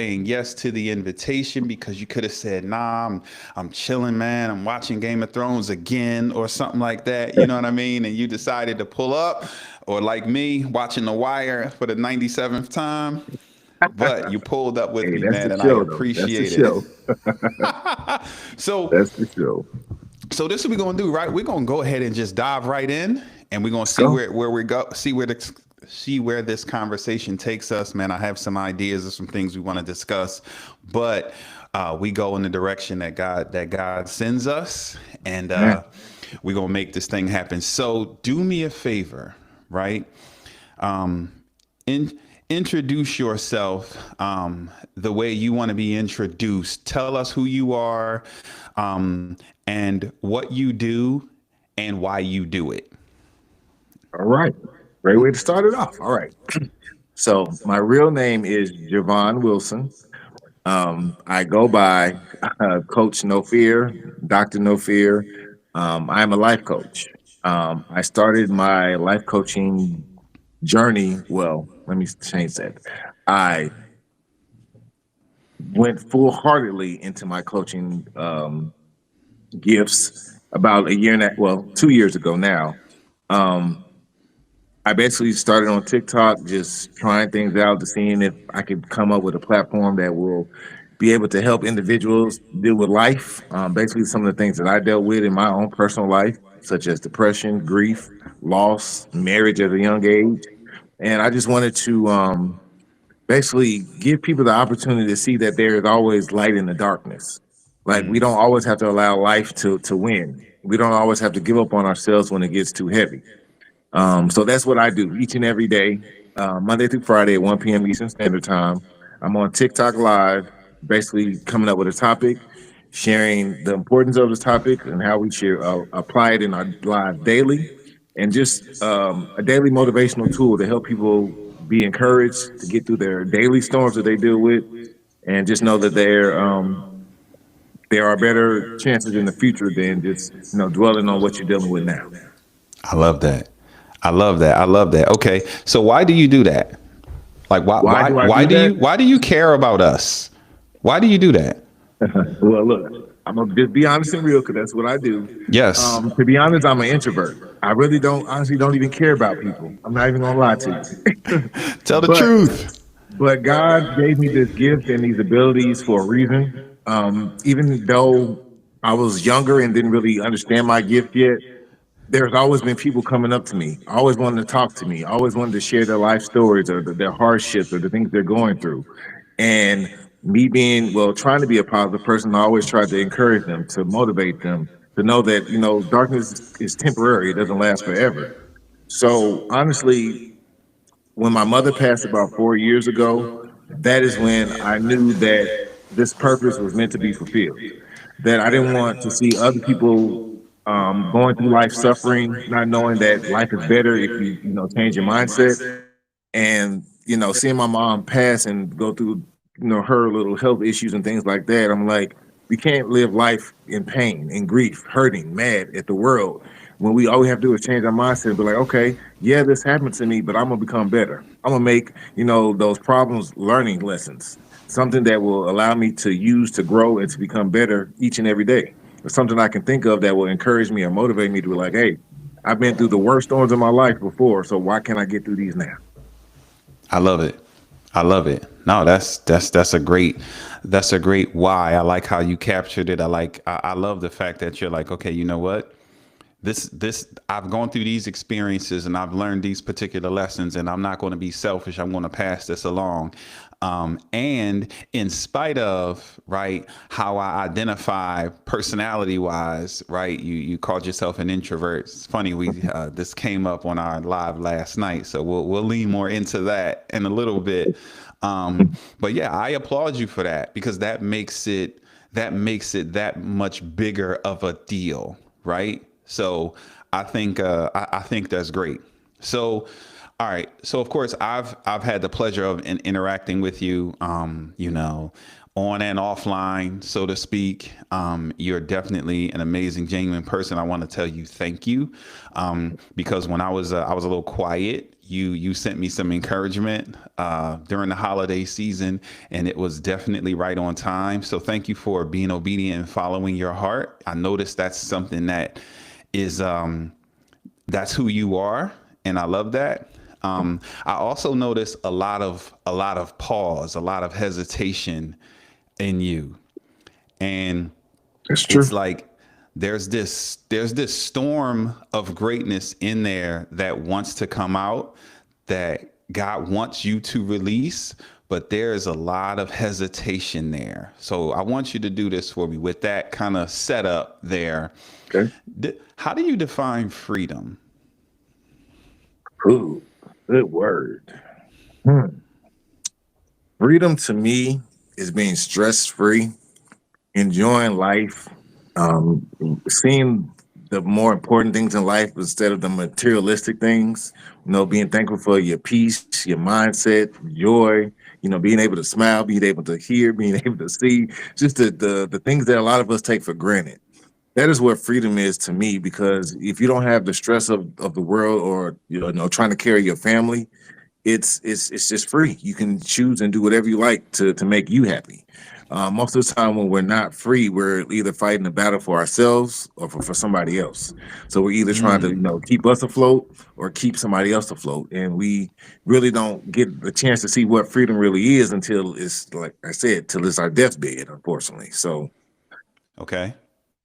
saying yes to the invitation because you could have said, nah, I'm chilling, man. I'm watching Game of Thrones again or something like that. You know what I mean? And you decided to pull up, or like me, watching The Wire for the 97th time. But you pulled up with Hey, me, that's the man, and I show, though. That's the appreciate it. show. So, That's the show. so this is what we're gonna do, right? We're gonna go ahead and just dive right in, and we're gonna Let's see go. where we go, see where this conversation takes us, man. I have some ideas of some things we want to discuss, but we go in the direction that God sends us, and Man. we're gonna make this thing happen. So do me a favor, right? Um, in, Introduce yourself the way you want to be introduced. Tell us who you are, and what you do and why you do it. All right. Great way to start it off. All right. So, my real name is Javon Wilson. I go by Coach No Fear, Dr. No Fear. I'm a life coach. I started my life coaching journey. Well, let me change that. I went full heartedly into my coaching gifts about a year and well, 2 years ago now. Um, I basically started on TikTok, just trying things out to seeing if I could come up with a platform that will be able to help individuals deal with life. Basically, some of the things that I dealt with in my own personal life, such as depression, grief, loss, marriage at a young age. And I just wanted to basically give people the opportunity to see that there is always light in the darkness. Like we don't always have to allow life to win. We don't always have to give up on ourselves when it gets too heavy. So that's what I do each and every day, Monday through Friday at 1 p.m. Eastern Standard Time. I'm on TikTok Live, basically coming up with a topic, sharing the importance of this topic and how we should apply it in our lives daily, and just a daily motivational tool to help people be encouraged to get through their daily storms that they deal with, and just know that there are better chances in the future than just dwelling on what you're dealing with now. I love that. I love that. I love that. Okay, so why do you do that? Like, why Why why do I why do do that? you care about us? Why do you do that? Well, look, I'm gonna just be honest and real because that's what I do. Yes. To be honest, I'm an introvert. I really don't, honestly, don't even care about people. I'm not even gonna lie to you. Tell the but truth. but God gave me this gift and these abilities for a reason. Even though I was younger and didn't really understand my gift yet, there's always been people coming up to me, always wanting to talk to me, always wanting to share their life stories or their hardships or the things they're going through. And me being, well, trying to be a positive person, I always try to encourage them, to motivate them, to know that, darkness is temporary, it doesn't last forever. So honestly, when my mother passed about 4 years ago, that is when I knew that this purpose was meant to be fulfilled. That I didn't want to see other people going through life suffering, not knowing that life is better if you change your mindset. And seeing my mom pass and go through her little health issues and things like that, I'm like, we can't live life in pain and grief, hurting, mad at the world. When all we have to do is change our mindset and be like, okay, yeah, this happened to me, but I'm gonna become better. I'm gonna make those problems learning lessons, something that will allow me to use to grow and to become better each and every day. It's something I can think of that will encourage me or motivate me to be like, hey, I've been through the worst storms of my life before, so why can't I get through these now? I love it. I love it. No, that's a great why. I like how you captured it. I love the fact that you're like, okay, you know what? This I've gone through these experiences and I've learned these particular lessons, and I'm not going to be selfish. I'm going to pass this along. And in spite of, right, how I identify personality wise, right, you called yourself an introvert. It's funny, we this came up on our live last night, so we'll lean more into that in a little bit. But yeah, I applaud you for that, because that makes it that much bigger of a deal, right? So I think that's great. So, all right. So of course I've had the pleasure of interacting with you, on and offline, so to speak. You're definitely an amazing, genuine person. I want to tell you thank you, because when I was a little quiet, you sent me some encouragement during the holiday season, and it was definitely right on time. So thank you for being obedient and following your heart. I noticed that's something that is that's who you are, and I love that. I also noticed a lot of pause, a lot of hesitation in you, and That's true. it's like there's this storm of greatness in there that wants to come out, that God wants you to release, but there's a lot of hesitation there. So I want you to do this for me with that kind of setup there. Okay. How do you define freedom? Ooh, good word. Hmm. Freedom to me is being stress free, enjoying life, um, seeing the more important things in life instead of the materialistic things. Being thankful for your peace, your mindset, joy. Being able to smile, being able to hear, being able to see, just the things that a lot of us take for granted. That is what freedom is to me. Because if you don't have the stress of the world, or trying to carry your family, it's just free. You can choose and do whatever you like to make you happy. Most of the time, when we're not free, we're either fighting a battle for ourselves or for somebody else. So we're either trying to keep us afloat or keep somebody else afloat, and we really don't get the chance to see what freedom really is until it's, like I said, till it's our deathbed, unfortunately. So Okay.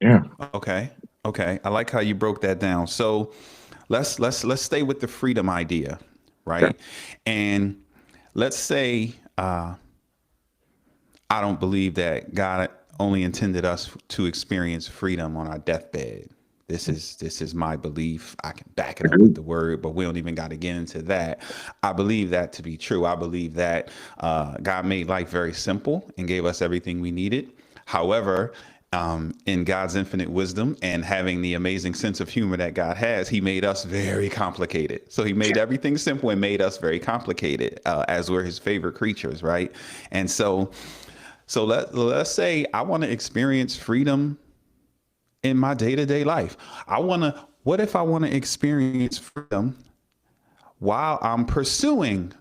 yeah. Okay. Okay. I like how you broke that down. So let's stay with the freedom idea, Okay. right? And let's say I don't believe that God only intended us to experience freedom on our deathbed. This is my belief. I can back it up with Agreed. the word, but we don't even got to get into that. I believe that to be true. I believe that God made life very simple and gave us everything we needed. However, in God's infinite wisdom and having the amazing sense of humor that God has, He made us very complicated. So He made everything simple and made us very complicated, as we're His favorite creatures, right? And so let's say I want to experience freedom in my day-to-day life. What if I want to experience freedom while I'm pursuing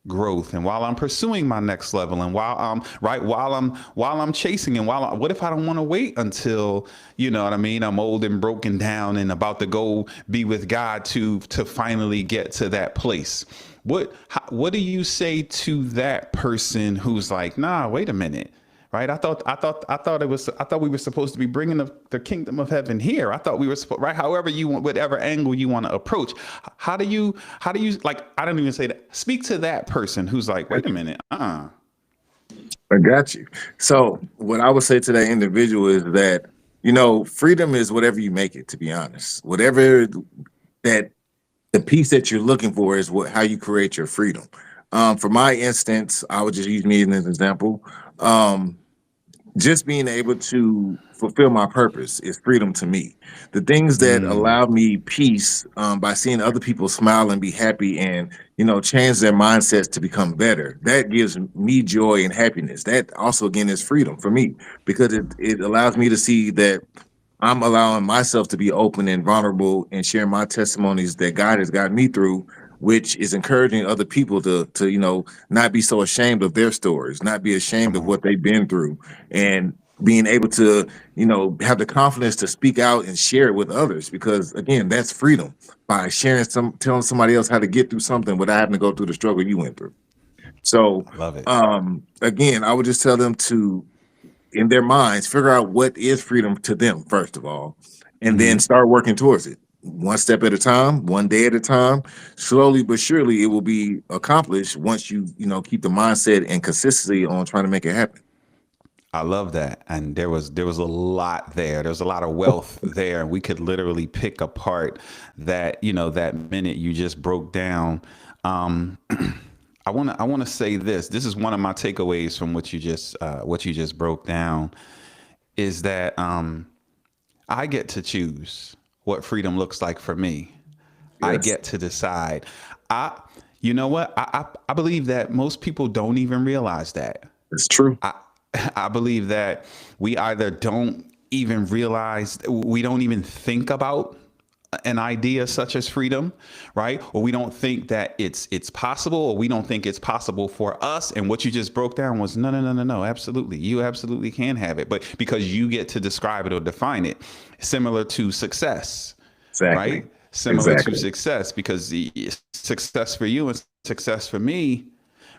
growth, and while I'm pursuing my next level, and while I'm chasing, and what if I don't want to wait until, you know what I mean, I'm old and broken down and about to go be with God to finally get to that place? What do you say to that person who's like, nah, wait a minute, right? I thought we were supposed to be bringing the kingdom of heaven here. I thought we were supposed, right? However you want, whatever angle you want to approach. How do you like? I don't even say that. Speak to that person who's like, wait a minute, I got you. So what I would say to that individual is that, freedom is whatever you make it, to be honest. Whatever that the piece that you're looking for is how you create your freedom. For my instance, I would just use me as an example. Just being able to fulfill my purpose is freedom to me. The things that allow me peace, by seeing other people smile and be happy, and change their mindsets to become better, that gives me joy and happiness. That also, again, is freedom for me, because it allows me to see that I'm allowing myself to be open and vulnerable and share my testimonies that God has gotten me through, which is encouraging other people to not be so ashamed of their stories, not be ashamed Come of on. what they've been through, and being able to have the confidence to speak out and share it with others. Because again, that's freedom, by telling somebody else how to get through something without having to go through the struggle you went through. So I love it. again, I would just tell them to, in their minds, figure out what is freedom to them, first of all, and then Hmm. start working towards it. One step at a time, one day at a time. Slowly but surely, it will be accomplished once keep the mindset and consistency on trying to make it happen. I love that. And there was a lot there. There's a lot of wealth there. And we could literally pick apart that minute you just broke down. Um, I wanna say this. This is one of my takeaways from what you just broke down, is that I get to choose what freedom looks like for me. I Yes, get to decide. I you know what? I believe that most people don't even realize that. it's true. I I believe that we either don't even realize, we don't even think about an idea such as freedom, right? Or we don't think that it's possible, or we don't think it's possible for us. And what you just broke down was no, absolutely. You absolutely can have it, but because you get to describe it or define it, similar to success, Exactly. right? Similar to Exactly. success, because the success for you and success for me,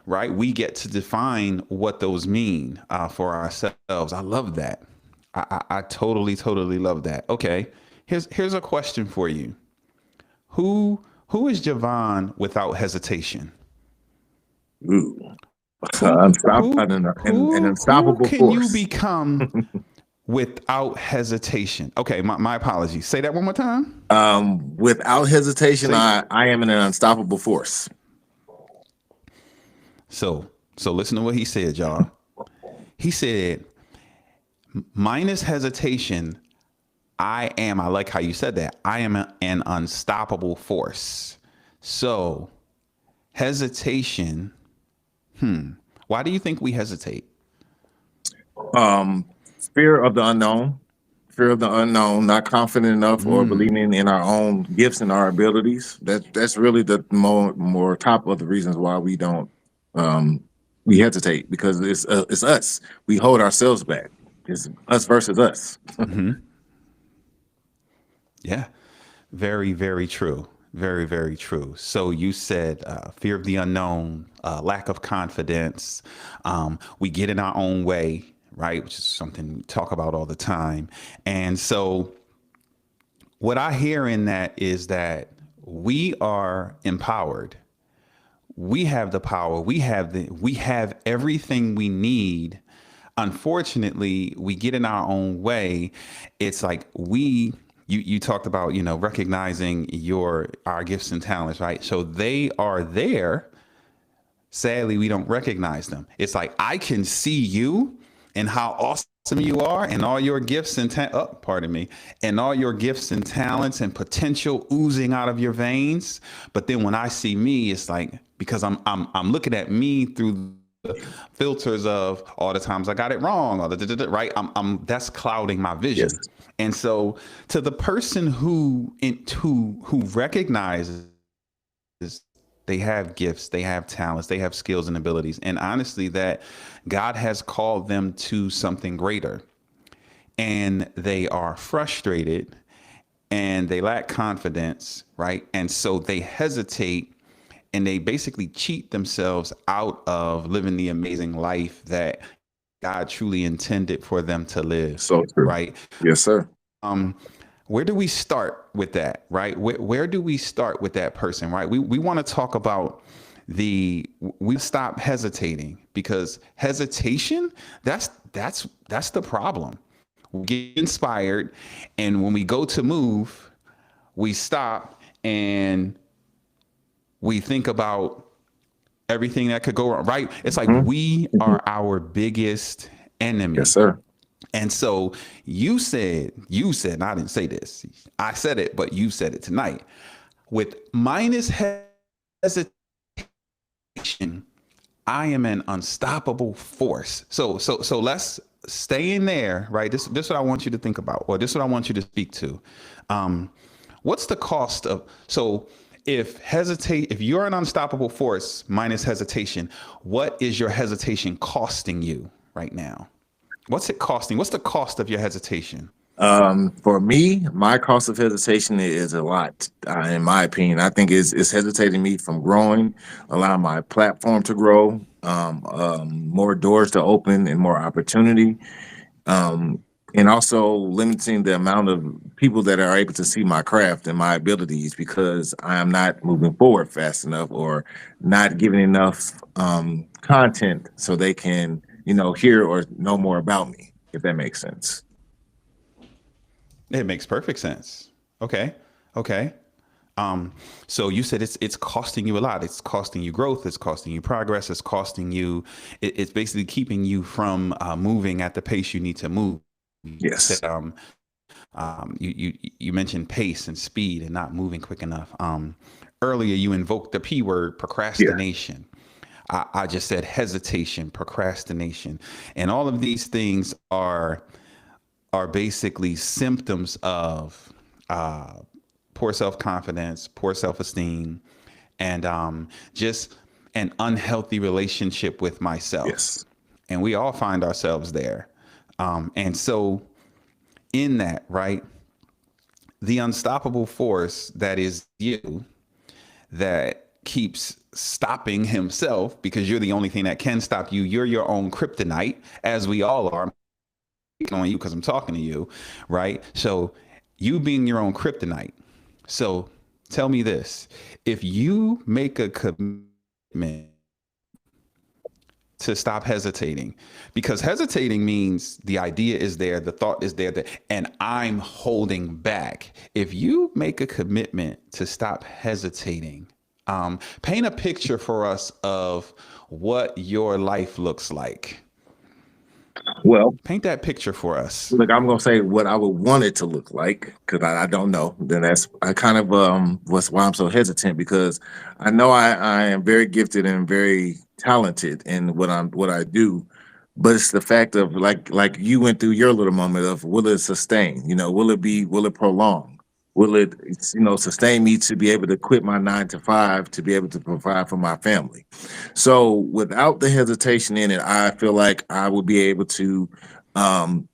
right? We get to define what those mean for ourselves. I love that. I totally love that. Okay, here's a question for you. Who is Javon without hesitation? Ooh. Who who An who unstoppable can you force. become without hesitation? Okay, my apologies. Say that one more time. Without hesitation, Say I am an unstoppable force. so listen to what he said, y'all. He said, minus hesitation, I like how you said that. I am an unstoppable force. So, hesitation, why do you think we hesitate? Um, Fear of the unknown. Fear of the unknown, not confident enough or believing in our own gifts and our abilities. That's really the more top of the reasons why we don't we hesitate, because it's us. We hold ourselves back. It's us versus us. Yeah, very true. Very true. So you said fear of the unknown, lack of confidence. We get in our own way, right? Which is something we talk about all the time. And so what I hear in that is that we are empowered. We have the power. We have everything we need. Unfortunately, we get in our own way. It's like you talked about, recognizing our gifts and talents, right? So they are there. Sadly, we don't recognize them. It's like, I can see you and how awesome you are, and all your gifts and pardon me, and all your gifts and talents and potential oozing out of your veins. But then when I see me, it's like, because I'm looking at me through the filters of all the times I got it wrong, or right. I'm that's clouding my Yes. vision. And so, to the person who recognizes they have gifts, they have talents, they have skills and abilities, and honestly, that God has called them to something greater, and they are frustrated and they lack confidence, right? And so they hesitate, and they basically cheat themselves out of living the amazing life that God truly intended for them to live, So true. right? Yes, sir. Um, where do we start with that, right? Where do we start with that person, right? We want to talk about we stop hesitating, because hesitation, that's the problem. We get inspired, and when we go to move, we stop and we think about everything that could go wrong, right? It's like Mhm. we are our biggest enemy. Yes, sir. And so you said, and I didn't say this, I said it, but you said it tonight. With minus hesitation, I am an unstoppable force. So let's stay in there, right? This is what I want you to think about, or this is what I want you to speak to. What's the cost of, so if you're an unstoppable force minus hesitation, what is your hesitation costing you right now? What's it costing? What's the cost of your hesitation? For me, my cost of hesitation is a lot. In my opinion, I think it's hesitating me from growing, allowing my platform to grow, more doors to open and more opportunity, and also limiting the amount of people that are able to see my craft and my abilities, because I am not moving forward fast enough, or not giving enough content so they can, hear or know more about me, if that makes sense. It makes perfect sense. Okay. Okay. So you said it's costing you a lot. It's costing you growth. It's costing you progress. It's costing you. It's basically keeping you from moving at the pace you need to move. You Yes. said you mentioned pace and speed and not moving quick enough. Earlier you invoked the P word, Yeah. procrastination. I just said hesitation, procrastination, and all of these things are basically symptoms of poor self-confidence, poor self-esteem, and just an unhealthy relationship with myself. Yes. And we all find ourselves there. And so, in that, right, the unstoppable force that is you, that keeps stopping himself, because you're the only thing that can stop you. You're your own kryptonite, as we all are. I'm picking on you because I'm talking to you, right? So, you being your own kryptonite. So, tell me this: if you make a commitment to stop hesitating, because hesitating means the idea is there, the thought is there, and I'm holding back. If you make a commitment to stop hesitating, paint a picture for us of what your life looks like. Well, Paint that picture for us. look, I'm gonna say what I would want it to look like because I don't know. Then that's I kind of was why I'm so hesitant because I know I am very gifted and very talented in what I do, but it's the fact of like you went through your little moment of will it sustain? You know, will it prolong? Will it sustain me to be able to quit my 9 to 5 to be able to provide for my family? So without the hesitation in it, I feel like I would be able to um,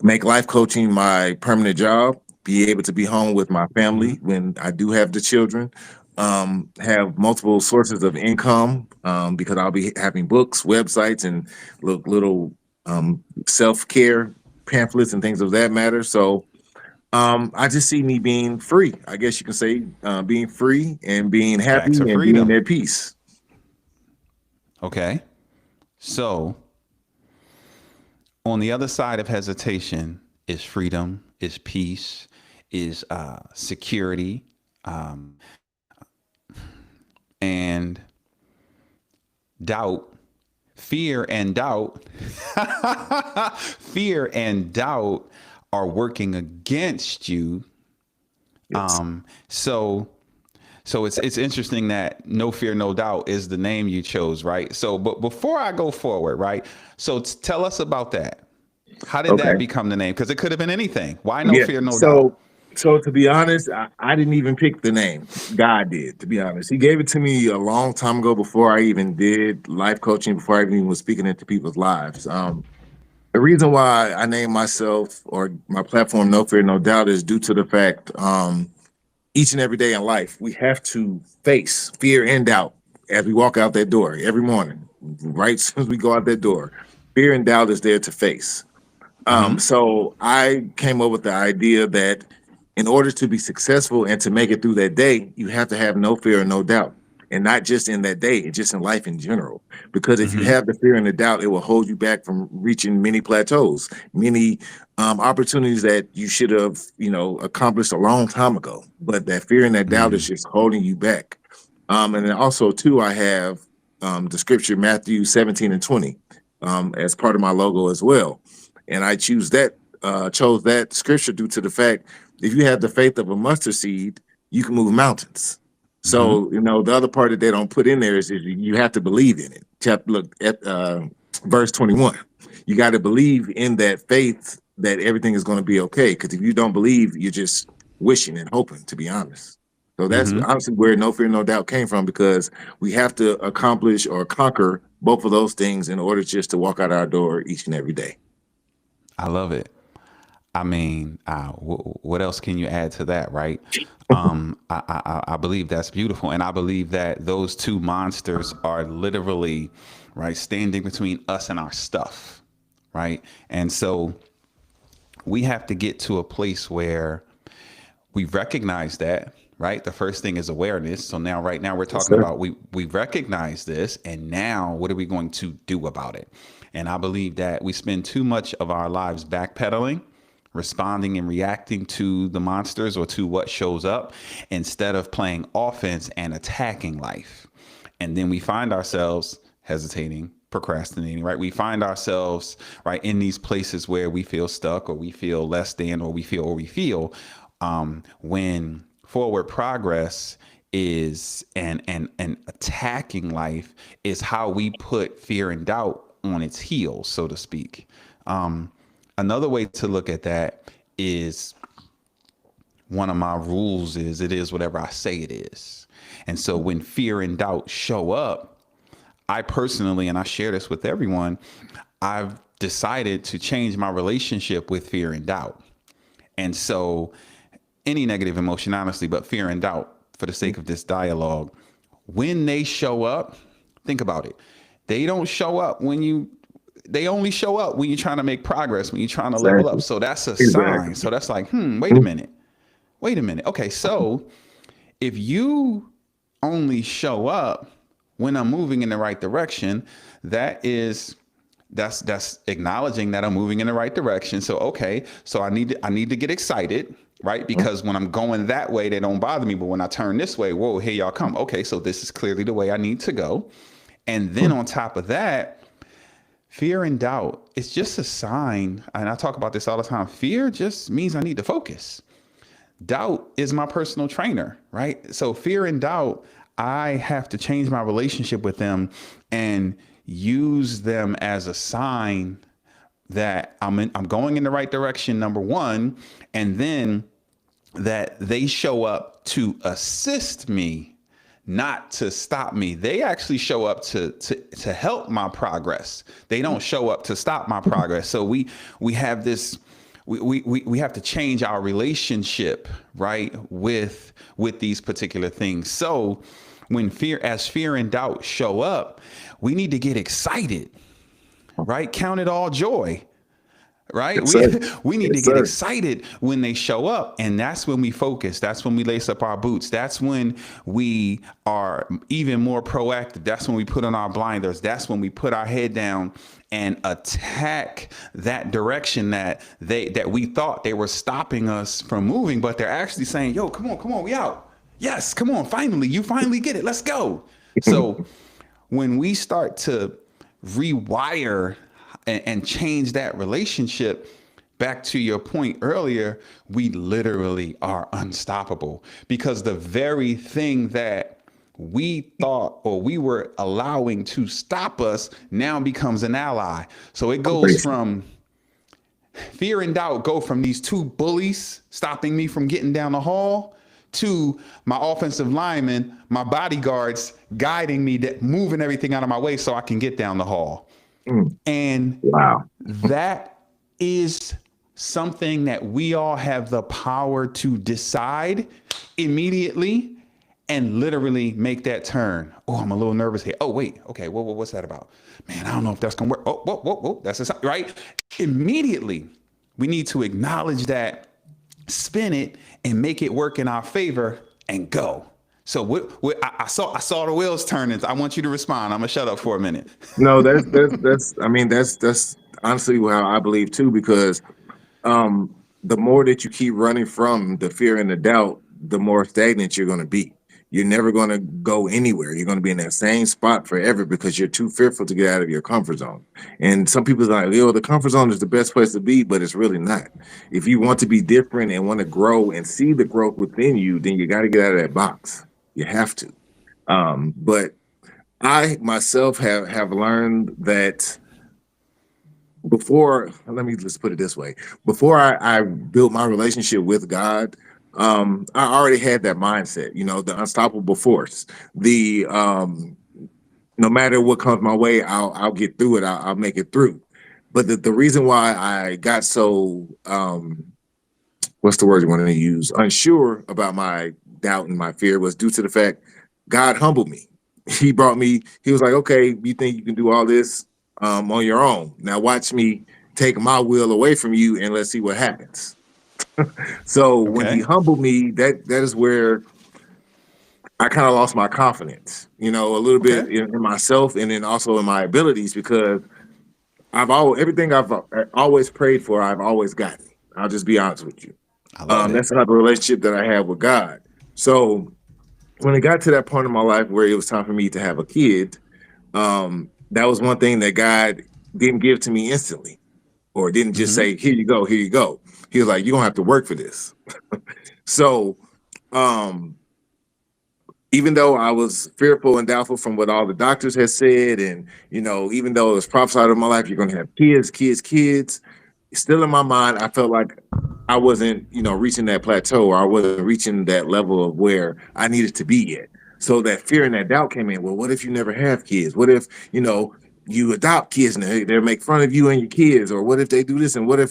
make life coaching my permanent job, be able to be home with my family when I do have the children, have multiple sources of income because I'll be having books, websites, and little self care pamphlets and things of that matter. So I just see me being free. I guess you can say being free and being Back happy to and being freedom. at peace. Okay. So, on the other side of hesitation is freedom, is peace, is security, um, and doubt. Fear and doubt, fear and doubt are working against you. Yes. So it's interesting that No Fear No Doubt is the name you chose, right? So but before I go forward, right? So tell us about that. How did that Okay. become the name? Because it could have been anything. Why No Yeah. Fear No Doubt? So to be honest, I didn't even pick the name. God did, to be honest. He gave it to me a long time ago before I even did life coaching, before I even was speaking into people's lives. The reason why I named myself or my platform No Fear No Doubt is due to the fact each and every day in life we have to face fear and doubt as we walk out that door every morning. Right as soon as we go out that door, fear and doubt is there to face. Mm-hmm. So I came up with the idea that in order to be successful and to make it through that day, you have to have no fear and no doubt. And not just in that day, just in life in general. Because if you Mm-hmm. have the fear and the doubt, it will hold you back from reaching many plateaus, many opportunities that you should have, accomplished a long time ago. But that fear and that doubt is just holding you back. And then also, too, I have the scripture Matthew 17 and 20 as part of my logo as well. And I chose that scripture due to the fact if you have the faith of a mustard seed, you can move mountains. Mm-hmm. So, the other part that they don't put in there is you have to believe in it. Look at verse 21. You got to believe in that faith that everything is going to be okay. Because if you don't believe, you're just wishing and hoping, to be honest. So that's Mm-hmm. honestly where No Fear, No Doubt came from because we have to accomplish or conquer both of those things in order just to walk out our door each and every day. I love it. I mean, what else can you add to that, right? I believe that's beautiful, and I believe that those two monsters are literally, right, standing between us and our stuff, right? And so we have to get to a place where we recognize that, right? The first thing is awareness. So now, right now, we're Yes, talking sir. about we recognize this, and now what are we going to do about it? And I believe that we spend too much of our lives backpedaling, responding and reacting to the monsters or to what shows up instead of playing offense and attacking life. And then we find ourselves hesitating, procrastinating, right? We find ourselves right in these places where we feel stuck or we feel less than when forward progress is and attacking life is how we put fear and doubt on its heels, so to speak. Another way to look at that is one of my rules is it is whatever I say it is. And so when fear and doubt show up, I personally, and I share this with everyone, I've decided to change my relationship with fear and doubt. And so any negative emotion, honestly, but fear and doubt, for the sake of this dialogue, when they show up, think about it. They don't show up they only show up when you're trying to make progress, when you're trying to level up. So that's a sign. So that's like, wait a minute. Okay, so if you only show up when I'm moving in the right direction, that's acknowledging that I'm moving in the right direction. So okay, so I need to get excited, right? Because when I'm going that way, they don't bother me. But when I turn this way, whoa, here y'all come. Okay, so this is clearly the way I need to go. And then on top of that, fear and doubt, it's just a sign. And I talk about this all the time. Fear just means I need to focus. Doubt is my personal trainer, right? So fear and doubt, I have to change my relationship with them and use them as a sign that I'm going in the right direction, number one, and then that they show up to assist me, not to stop me. They actually show up to help my progress. They don't show up to stop my progress. So we have this, we have to change our relationship, right, with these particular things. So when fear and doubt show up, we need to get excited, right? Count it all joy. Right? We need to get excited when they show up. And that's when we focus. That's when we lace up our boots. That's when we are even more proactive. That's when we put on our blinders. That's when we put our head down and attack that direction that we thought they were stopping us from moving, but they're actually saying, yo, come on, we out. Yes, come on, finally, you finally get it. Let's go. So when we start to rewire and change that relationship, back to your point earlier, we literally are unstoppable, because the very thing that we thought or we were allowing to stop us now becomes an ally. So it goes from fear and doubt, go from these two bullies stopping me from getting down the hall to my offensive linemen, my bodyguards guiding me, moving everything out of my way so I can get down the hall. And wow, that is something that we all have the power to decide immediately and literally make that turn. Oh, I'm a little nervous here. Oh, wait. Okay. What's that about? Man, I don't know if that's going to work. Oh, whoa. That's a sign, right? Immediately, we need to acknowledge that, spin it, and make it work in our favor and go. So I saw the wheels turning. I want you to respond. I'm gonna shut up for a minute. No, that's honestly how I believe too, because the more that you keep running from the fear and the doubt, the more stagnant you're gonna be. You're never gonna go anywhere. You're gonna be in that same spot forever because you're too fearful to get out of your comfort zone. And some people are like, yo, the comfort zone is the best place to be, but it's really not. If you want to be different and want to grow and see the growth within you, then you got to get out of that box. You have to. But I myself have learned that let's put it this way. Before I built my relationship with God, I already had that mindset, the unstoppable force, no matter what comes my way, I'll get through it. I'll make it through. But the reason why I got so, what's the word you want to use? Unsure about my doubt and my fear was due to the fact God humbled me. He was like, okay, you think you can do all this on your own. Now watch me take my will away from you and let's see what happens. So when he humbled me, that is where I kind of lost my confidence, a little bit in myself and then also in my abilities, because everything I've always prayed for, I've always gotten. I'll just be honest with you. That's the type of relationship that I have with God. So when it got to that point in my life where it was time for me to have a kid, that was one thing that God didn't give to me instantly, or didn't just say, here you go. He was like, you're gonna have to work for this. So even though I was fearful and doubtful from what all the doctors had said, and even though it was prophesied in my life, you're gonna have kids, still in my mind, I felt like I wasn't, reaching that plateau, or I wasn't reaching that level of where I needed to be yet. So that fear and that doubt came in. Well, what if you never have kids? What if, you adopt kids and they make fun of you and your kids? Or what if they do this? And what if,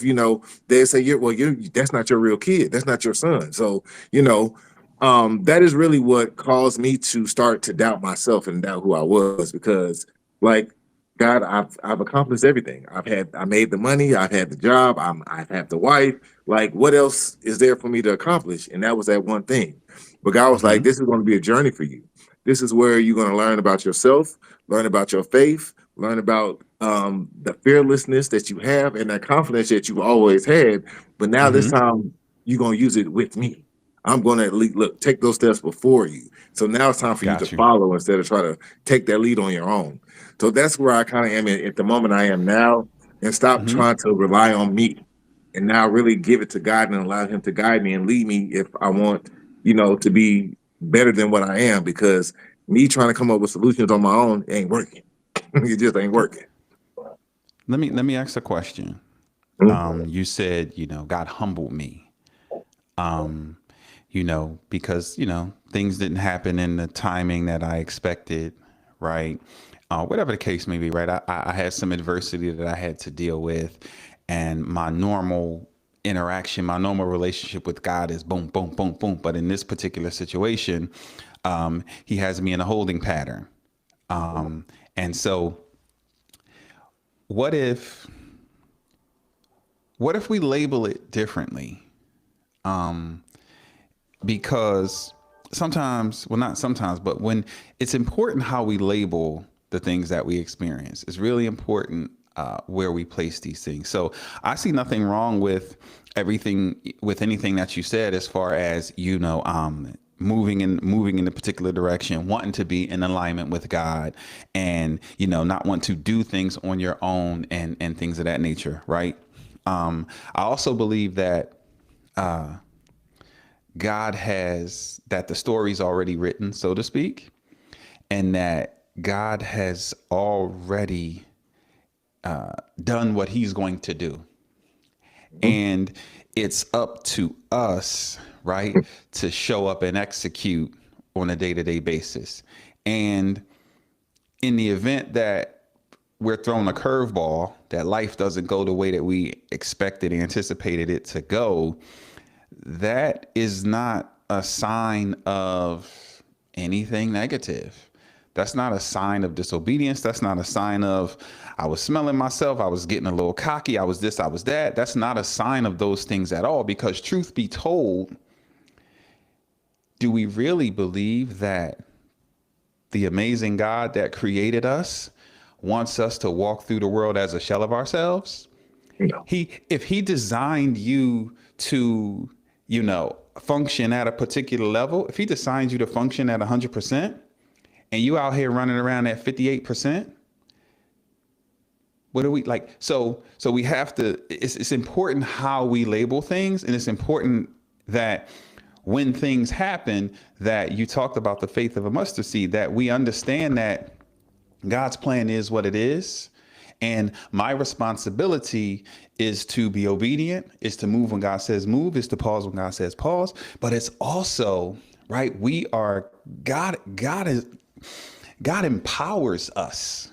they say, that's not your real kid. That's not your son. So, that is really what caused me to start to doubt myself and doubt who I was, because like, God, I've accomplished everything. I made the money, I've had the job, I have the wife. Like, what else is there for me to accomplish? And that was that one thing. But God was like, Hmm. this is going to be a journey for you. This is where you're going to learn about yourself, learn about your faith, learn about the fearlessness that you have and that confidence that you've always had. But now this Hmm. time you're going to use it with me. I'm going to look, take those steps before you. So now it's time for you to Got you. follow instead of try to take that lead on your own. So that's where I kind of am at the moment I am now, and stop Hmm. trying to rely on me, and now really give it to God and allow Him to guide me and lead me if I want, to be better than what I am. Because me trying to come up with solutions on my own ain't working. It just ain't working. Let me ask a question. Mhm. You said, God humbled me. Um, because things didn't happen in the timing that I expected, right? Whatever the case may be, right? I had some adversity that I had to deal with, and my normal interaction, my normal relationship with God is boom, boom, boom, boom. But in this particular situation, He has me in a holding pattern, and so what if what if we label it differently? Because sometimes, well, not sometimes, but when it's important how we label the things that we experience, it's really important where we place these things. So I see nothing wrong with anything that you said, as far as moving in a particular direction, wanting to be in alignment with God, and not want to do things on your own, and things of that nature, right? I also believe that that the story's already written, so to speak, and that God has already done what He's going to do. And it's up to us, right, to show up and execute on a day to day basis. And in the event that we're thrown a curveball, that life doesn't go the way that we expected, anticipated it to go, that is not a sign of anything negative. That's not a sign of disobedience. That's not a sign of I was smelling myself. I was getting a little cocky. I was this, I was that. That's not a sign of those things at all. Because truth be told, do we really believe that the amazing God that created us wants us to walk through the world as a shell of ourselves? No. If he designed you to, function at a particular level, if he designed you to function at 100%, and you out here running around at 58%, what do we like? So we have to, it's important how we label things. And it's important that when things happen, that you talked about the faith of a mustard seed, that we understand that God's plan is what it is. And my responsibility is to be obedient, is to move when God says move, is to pause when God says pause. But it's also, right, we are God empowers us,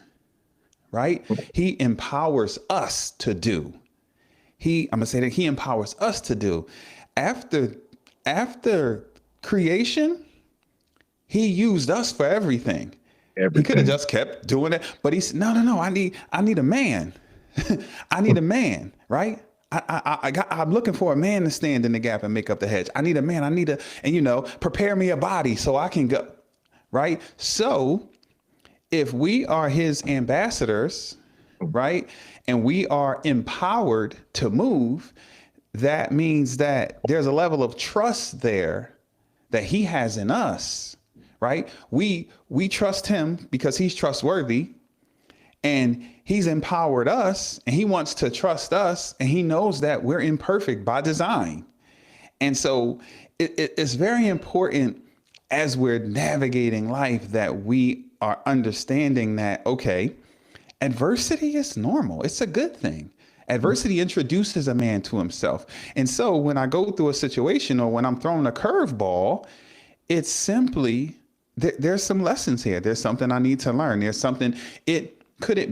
right? He empowers us to do. I'm gonna say that He empowers us to do. After after creation, He used us for everything. He could have Everything. just kept doing it, but he said, "No, no, no. I need a man. I need a man, right? I'm looking for a man to stand in the gap and make up the hedge. I need a man. I need and prepare me a body so I can go, right? So if we are His ambassadors, right, and we are empowered to move, that means that there's a level of trust there that He has in us, right? We trust Him because He's trustworthy, and He's empowered us, and He wants to trust us, and He knows that we're imperfect by design. And so it's very important, as we're navigating life, that we are understanding that, okay, adversity is normal. It's a good thing. Adversity introduces a man to himself. And so when I go through a situation or when I'm throwing a curveball, it's simply there's some lessons here. There's something I need to learn. There's something. It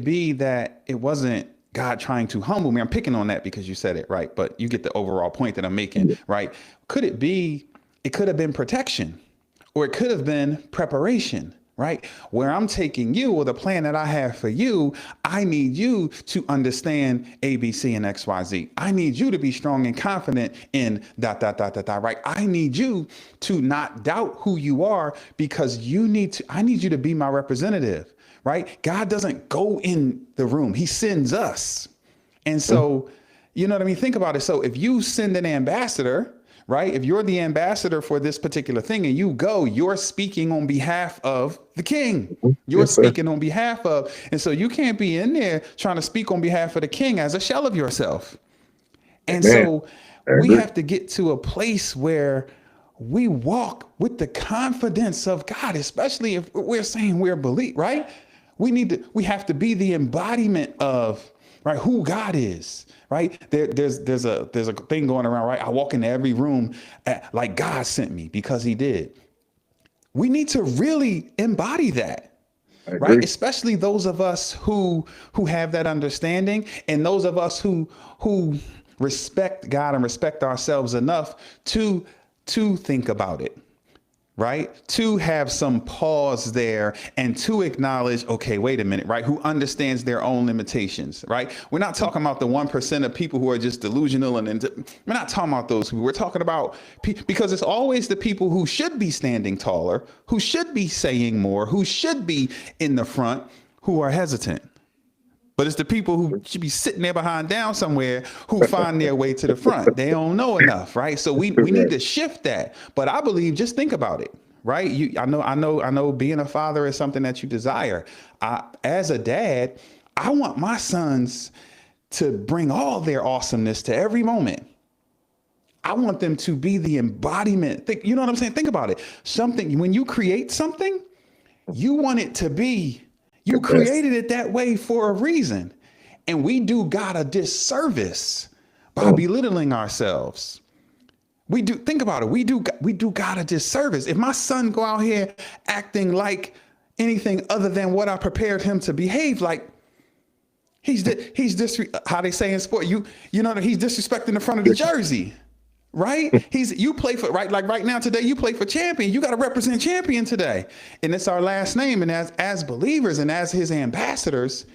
be that it wasn't God trying to humble me? I'm picking on that because you said it, right? But you get the overall point that I'm making, right? Could it be? It could have been protection, or it could have been preparation, right? Where I'm taking you, or the plan that I have for you, I need you to understand A, B, C, and X, Y, Z. I need you to be strong and confident in dot, dot, dot, dot, dot, right? I need you to not doubt who you are because I need you to be my representative, right? God doesn't go in the room. He sends us. And so, you know what I mean? Think about it. So if you send an ambassador, right? If you're the ambassador for this particular thing and you go, you're speaking on behalf of the king. You're speaking on behalf of, and so you can't be in there trying to speak on behalf of the king as a shell of yourself. And so we have to get to a place where we walk with the confidence of God, especially if we're saying we're believe, right? We have to be the embodiment of, right, who God is, right? There's a thing going around, right? I walk into every room like God sent me because he did. We need to really embody that, right? Especially those of us who have that understanding, and those of us who respect God and respect ourselves enough to think about it. Right? To have some pause there and to acknowledge, okay, wait a minute, right? Who understands their own limitations, right? We're not talking about the 1% of people who are just delusional we're not talking about those people. We're talking about because it's always the people who should be standing taller, who should be saying more, who should be in the front, who are hesitant. But it's the people who should be sitting there behind down somewhere who find their way to the front. They don't know enough, right? So we need to shift that. But I believe, just think about it, right? I know being a father is something that you desire. As a dad, I want my sons to bring all their awesomeness to every moment. I want them to be the embodiment. You know what I'm saying? Think about it. When you create something, you want it to be. You created it that way for a reason. And we do God a disservice by belittling ourselves. Think about it. We do God a disservice. If my son go out here acting like anything other than what I prepared him to behave like, he's how they say in sport, you know that he's disrespecting the front of the jersey. Right? You play for, right? Like right now today, you play for champion. You got to represent champion today. And it's our last name. And as believers and as his ambassadors,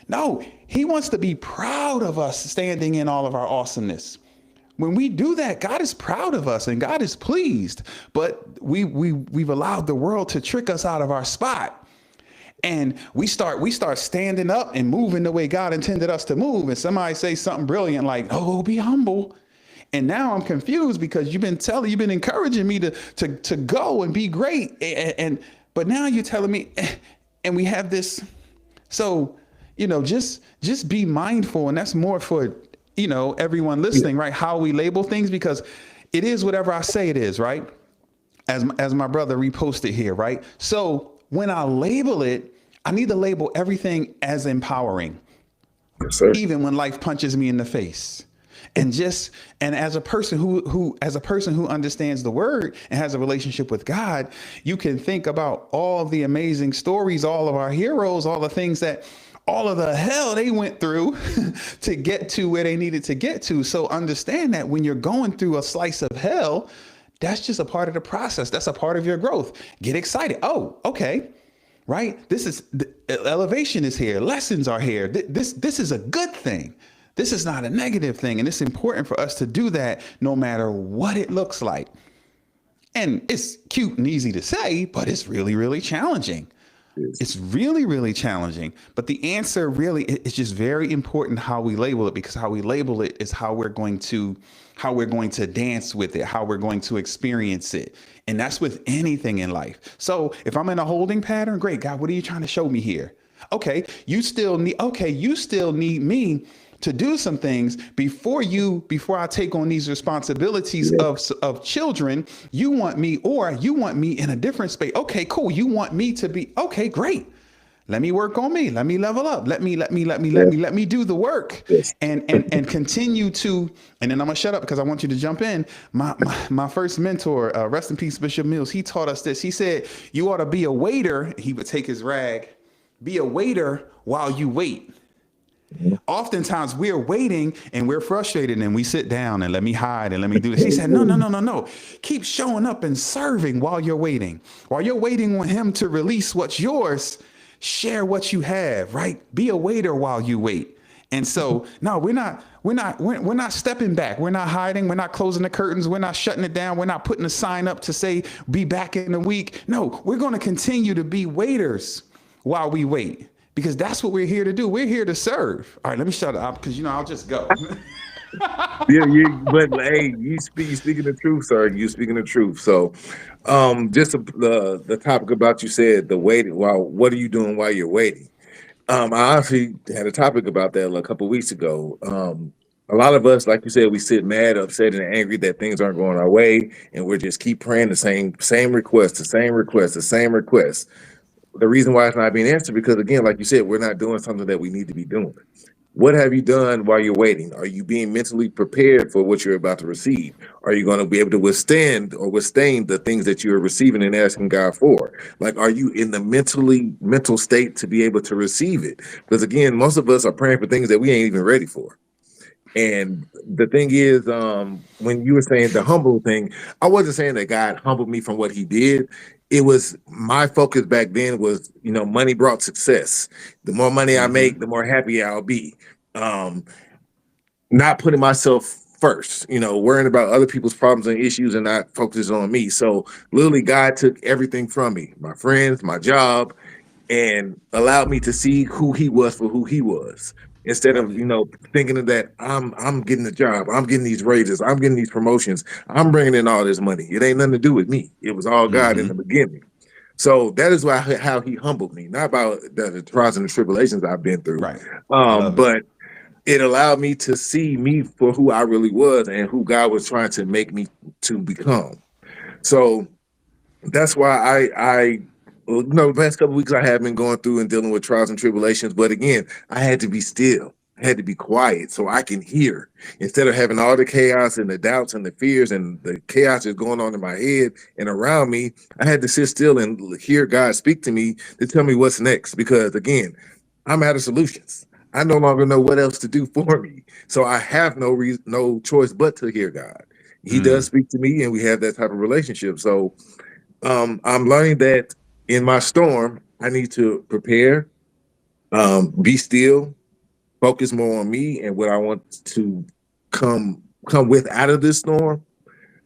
no, he wants to be proud of us standing in all of our awesomeness. When we do that, God is proud of us and God is pleased. But we've allowed the world to trick us out of our spot. And we start standing up and moving the way God intended us to move. And somebody say something brilliant like, oh, be humble. And now I'm confused because you've been encouraging me to go and be great. But now you're telling me, and we have this. So, just be mindful. And that's more for, everyone listening, right? How we label things, because it is whatever I say it is, right? As my brother reposted here, right? So when I label it, I need to label everything as empowering. Yes, sir. Even when life punches me in the face. And as a person who understands the word and has a relationship with God, you can think about all the amazing stories, all of our heroes, all the things that, all of the hell they went through to get to where they needed to get to. So understand that when you're going through a slice of hell, that's just a part of the process. That's a part of your growth. Get excited. Oh, okay. Right. Elevation is here. Lessons are here. This is a good thing. This is not a negative thing. And it's important for us to do that no matter what it looks like. And it's cute and easy to say, but it's really, really challenging. It's really, really challenging. But the answer really is just very important how we label it, because how we label it is how we're going to dance with it, how we're going to experience it. And that's with anything in life. So if I'm in a holding pattern, great, God, what are you trying to show me here? Okay, you still need me to do some things before I take on these responsibilities of children. You want me in a different space. Okay, cool. You want me to be, okay, great. Let me work on me. Let me level up. Yes, Let me do the work, yes. and continue to. And then I'm gonna shut up because I want you to jump in. My first mentor, rest in peace, Bishop Mills. He taught us this. He said, "You ought to be a waiter." He would take his rag, be a waiter while you wait. Mhm. Oftentimes we're waiting and we're frustrated and we sit down and let me hide and let me do this. He said, no. Keep showing up and serving while you're waiting. While you're waiting on him to release what's yours, share what you have, right? Be a waiter while you wait. And so, no, we're not stepping back. We're not hiding. We're not closing the curtains. We're not shutting it down. We're not putting a sign up to say, be back in a week. No, we're going to continue to be waiters while we wait because that's what we're here to do. We're here to serve. All right, let me shut up because, I'll just go. Yeah, but hey, you speaking the truth, sir. You speaking the truth. So, just the topic about you said the waiting. While what are you doing while you're waiting? I actually had a topic about that a couple weeks ago. A lot of us, like you said, we sit mad, upset, and angry that things aren't going our way, and we just keep praying the same request, the same request, the same request. The reason why it's not being answered because again, like you said, we're not doing something that we need to be doing. What have you done while you're waiting? Are you being mentally prepared for what you're about to receive? Are you going to be able to withstand the things that you're receiving and asking God for? Like, are you in the mental state to be able to receive it? Because again, most of us are praying for things that we ain't even ready for. And the thing is, when you were saying the humble thing, I wasn't saying that God humbled me from what he did. It was my focus back then was, money brought success. The more money I Mm-hmm. make, the more happy I'll be. Um, Not putting myself first, worrying about other people's problems and issues and not focusing on me. So literally God took everything from me, my friends, my job, and allowed me to see who he was for who he was. Instead Love of it. thinking of that I'm getting the job, I'm getting these raises, I'm getting these promotions, I'm bringing in all this money. It ain't nothing to do with me. It was all God in Mm-hmm. the beginning. So that is why how he humbled me, not about the trials and the tribulations I've been through, Right. I love it. but it allowed me to see me for who I really was and who God was trying to make me to become. So that's why the past couple of weeks I have been going through and dealing with trials and tribulations. But again, I had to be still. I had to be quiet so I can hear instead of having all the chaos and the doubts and the fears and the chaos that's going on in my head and around me. I had to sit still and hear God speak to me to tell me what's next. Because again, I'm out of solutions. I no longer know what else to do for me. So I have no choice but to hear God. He does Mm. speak to me and we have that type of relationship. So I'm learning that in my storm, I need to prepare, be still, focus more on me and what I want to come with out of this storm.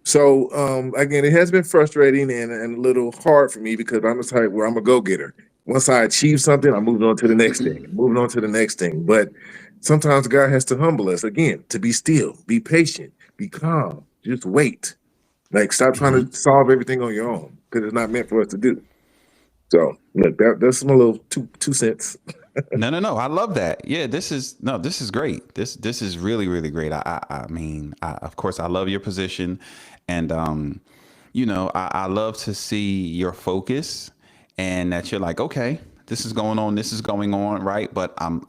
So again, it has been frustrating and a little hard for me because I'm the type where I'm a go-getter. Once I achieve something, I'm moving on to the next thing, moving on to the next thing. But sometimes God has to humble us again to be still, be patient, be calm, just wait. Like stop trying Mm-hmm. to solve everything on your own because it's not meant for us to do. So look, that's my little two cents. No. I love that. Yeah, this is great. This is really, really great. I mean, of course, I love your position, and I love to see your focus, and that you're like, okay, this is going on, this is going on, right? But I'm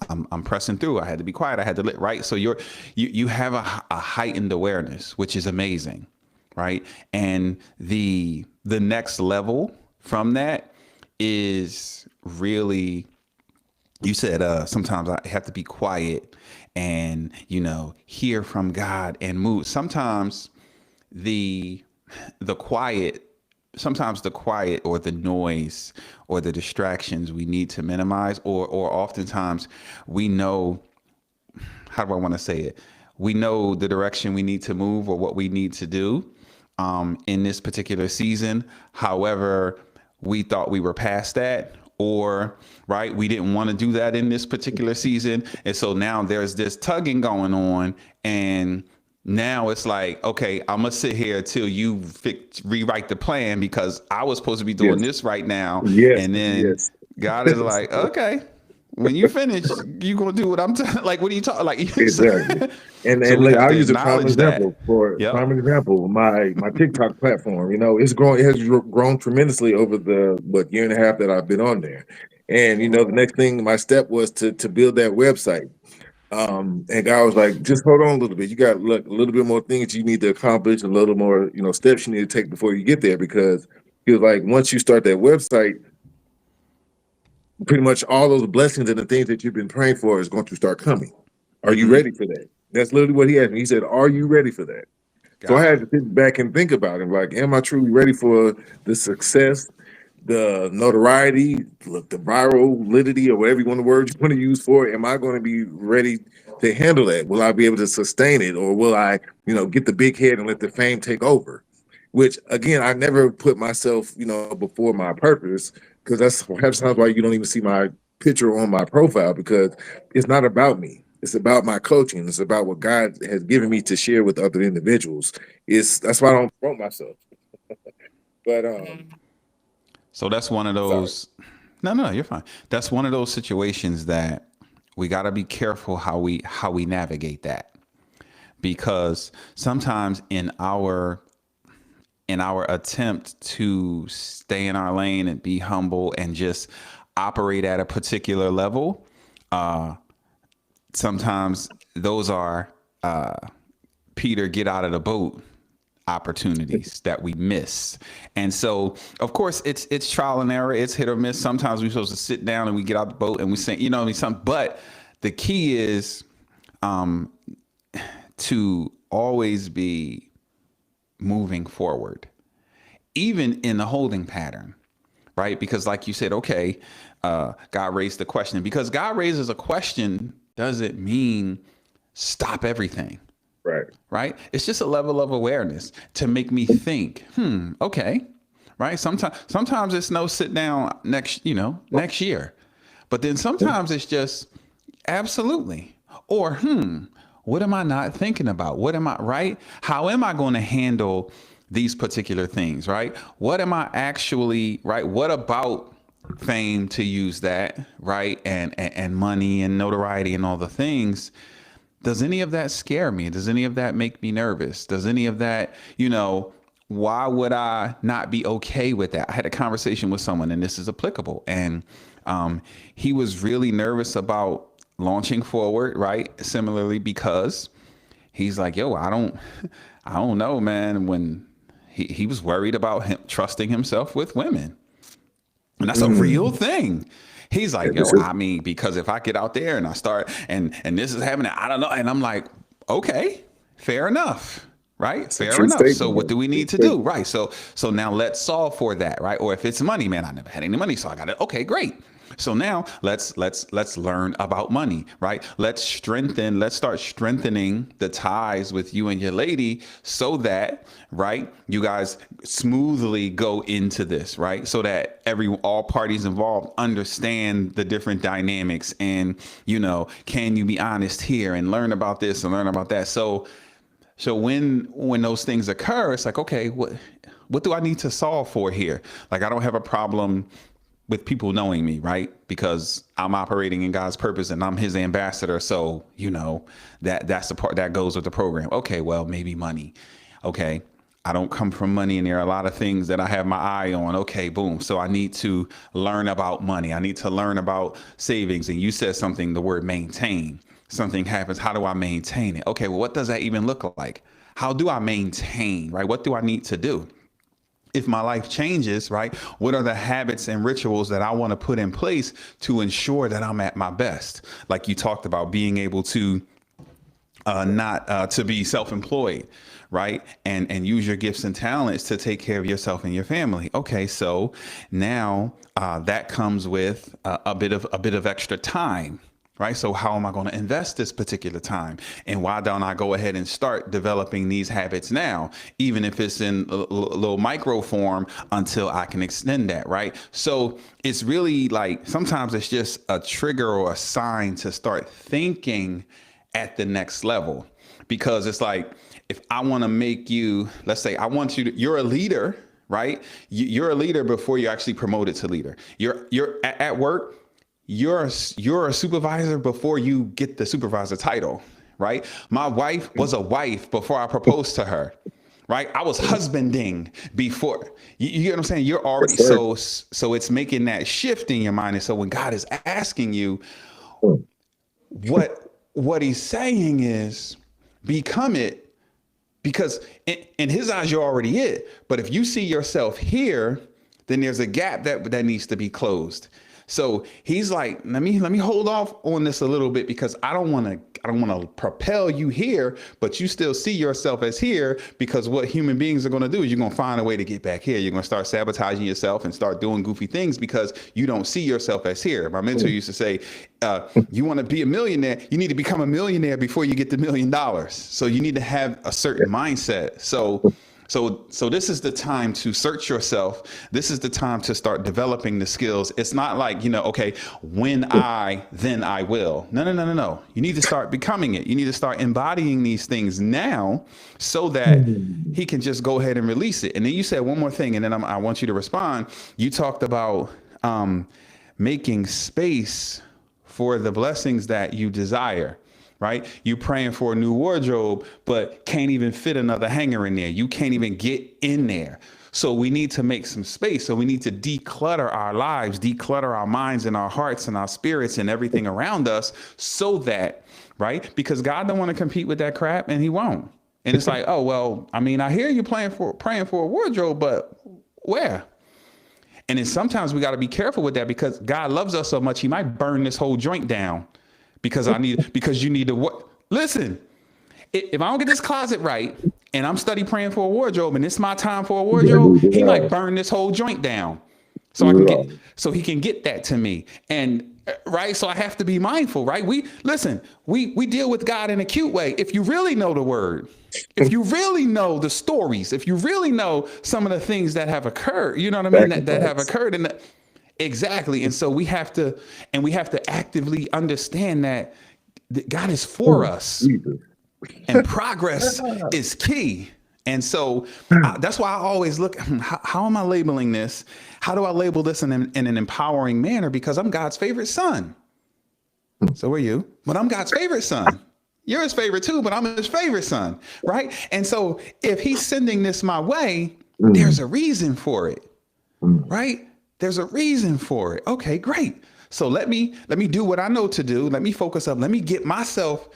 pressing through. I had to be quiet. I had to right. So you have a heightened awareness, which is amazing, right? And the next level from that is really, you said sometimes I have to be quiet and hear from God and move. Sometimes the the quiet sometimes the quiet or the noise or the distractions we need to minimize, or oftentimes we know, how do I want to say it, we know the direction we need to move or what we need to do in this particular season. However, we thought we were past that, or right, we didn't want to do that in this particular season. And so now there's this tugging going on, and now it's like, okay, I'm gonna sit here till you rewrite the plan because I was supposed to be doing Yes, this right now. yes, And then yes. God is like, okay, when you finish, you gonna do what I'm like. What are you talking like? Exactly. So And we like have I'll to use a prime acknowledge that. example for Yep. my TikTok platform. It's grown, it has grown tremendously over the year and a half that I've been on there. And the next thing, my step was to build that website. And God was like, just hold on a little bit. You got look a little bit more things you need to accomplish, a little more, steps you need to take before you get there. Because he was like, once you start that website, pretty much all those blessings and the things that you've been praying for is going to start coming. Are you Mm-hmm. ready for that? That's literally what he asked me. He said, "Are you ready for that?" So I Gotcha. had to sit back and think about it. Like, am I truly ready for the success, the notoriety, the virality, or whatever you want the word you want to use for it? Am I going to be ready to handle that? Will I be able to sustain it, or will I, get the big head and let the fame take over? Which again, I never put myself, before my purpose, because that's perhaps times why you don't even see my picture on my profile, because it's not about me. It's about my coaching. It's about what God has given me to share with other individuals. It's That's why I don't promote myself. But So that's one of sorry. those. No, no, you're fine. That's one of those situations that we got to be careful how we navigate that, because sometimes in our attempt to stay in our lane and be humble and just operate at a particular level, sometimes those are Peter get out of the boat opportunities that we miss. And so of course it's trial and error, it's hit or miss. Sometimes we're supposed to sit down and we get out the boat and we say, you know what I mean, something. But the key is to always be moving forward, even in the holding pattern, right? Because like you said, okay, God raised the question. Because God raises a question doesn't mean stop everything, Right. right? It's just a level of awareness to make me think, okay, right? Sometimes it's no sit down next year. But then sometimes it's just absolutely. Or, what am I not thinking about? What am I, right? How am I going to handle these particular things, right? What am I actually, right? What about fame, to use that, right? And money and notoriety and all the things, does any of that scare me? Does any of that make me nervous? Does any of that, why would I not be okay with that? I had a conversation with someone, and this is applicable, and he was really nervous about launching forward, right? Similarly, because he's like, yo, I don't know, man. When he was worried about him trusting himself with women. And that's a real Mm. thing. He's Yeah, like, this yo, is I mean, because if I get out there and I start and this is happening, I don't know. And I'm like, okay, fair enough. Right? it's a Fair true enough. So statement, what do man. we True need to do? statement. Right. So now let's solve for that. Right. Or if it's money, man, I never had any money. So I got it. Okay, great. So now let's learn about money, right? Let's start strengthening the ties with you and your lady so that, right, you guys smoothly go into this, right? So that all parties involved understand the different dynamics and, can you be honest here and learn about this and learn about that. So when those things occur, it's like, okay, what do I need to solve for here? Like, I don't have a problem with people knowing me, right? Because I'm operating in God's purpose and I'm his ambassador. So, that's the part that goes with the program. Okay, well, maybe money. Okay. I don't come from money and there are a lot of things that I have my eye on. Okay, boom. So I need to learn about money. I need to learn about savings. And you said something, the word maintain. Something happens. How do I maintain it? Okay, well, what does that even look like? How do I maintain, right? What do I need to do? If my life changes, right, what are the habits and rituals that I want to put in place to ensure that I'm at my best? Like you talked about, being able to not to be self-employed, right, and use your gifts and talents to take care of yourself and your family. Okay, so now that comes with a bit of extra time. Right. So how am I going to invest this particular time? And why don't I go ahead and start developing these habits now, even if it's in a little micro form until I can extend that. Right. So it's really like sometimes it's just a trigger or a sign to start thinking at the next level, because it's like, if I want to make you, let's say I want you to, you're a leader, right? You're a leader before you're actually promoted to leader. You're at work, you're a supervisor before you get the supervisor title, right? My wife was a wife before I proposed to her, right? I was husbanding before. You get what I'm saying? You're Yes, already sir. so it's making that shift in your mind. And so when God is asking you, what he's saying is become it, because in his eyes you're already it. But if you see yourself here, then there's a gap that needs to be closed. So he's like, let me hold off on this a little bit, because I don't want to propel you here, but you still see yourself as here, because what human beings are going to do is you're going to find a way to get back here. You're going to start sabotaging yourself and start doing goofy things because you don't see yourself as here. My mentor used to say, you want to be a millionaire, you need to become a millionaire before you get the $1,000,000. So you need to have a certain mindset. So this is the time to search yourself. This is the time to start developing the skills. It's not like, okay, then I will. No. You need to start becoming it. You need to start embodying these things now so that he can just go ahead and release it. And then you said one more thing, and then I want you to respond. You talked about making space for the blessings that you desire, right? You praying for a new wardrobe, but can't even fit another hanger in there. You can't even get in there. So we need to make some space. So we need to declutter our lives, declutter our minds and our hearts and our spirits and everything around us, so that, right? Because God don't want to compete with that crap, and he won't. And it's like, oh, well, I mean, I hear you praying for a wardrobe, but where? And then sometimes we got to be careful with that, because God loves us so much, he might burn this whole joint down because you need to what? Listen, if I don't get this closet right and I'm praying for a wardrobe and it's my time for a wardrobe, he might burn this whole joint down so he can get that to me. And right, so I have to be mindful, right? We deal with God in a cute way. If you really know the word, if you really know the stories, if you really know some of the things that have occurred, you know what I mean, that have occurred in the, exactly. And so we have to actively understand that God is for us, and progress is key. And so that's why I always look, how am I labeling this? How do I label this in an empowering manner? Because I'm God's favorite son. So are you, but I'm God's favorite son. You're his favorite too, but I'm his favorite son, right? And so if he's sending this my way, there's a reason for it, right? There's a reason for it. Okay, great. So let me do what I know to do. Let me focus up. Let me get myself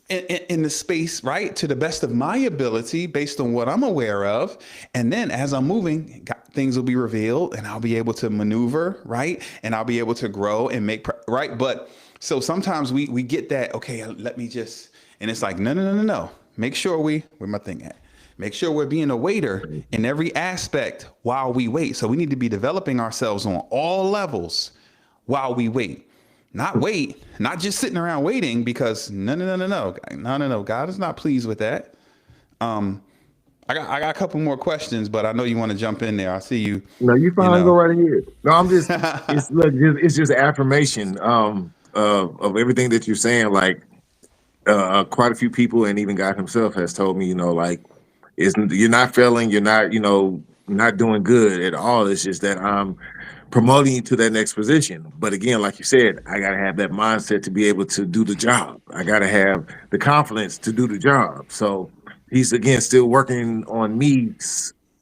in the space, right, to the best of my ability based on what I'm aware of. And then as I'm moving, things will be revealed and I'll be able to maneuver, right? And I'll be able to grow and make, right? But so sometimes we get that, okay, let me just, and it's like, no. Make sure where my thing at? Make sure we're being a waiter in every aspect while we wait. So we need to be developing ourselves on all levels while we wait. Not just sitting around waiting, because no. God is not pleased with that. I got a couple more questions, but I know you want to jump in there. I see you. No, you fine. Go right ahead. No, I'm just. It's just affirmation of everything that you're saying. Like quite a few people, and even God himself has told me, you're not failing. You're not, not doing good at all. It's just that I'm promoting you to that next position. But again, like you said, I got to have that mindset to be able to do the job. I got to have the confidence to do the job. So he's, again, still working on me,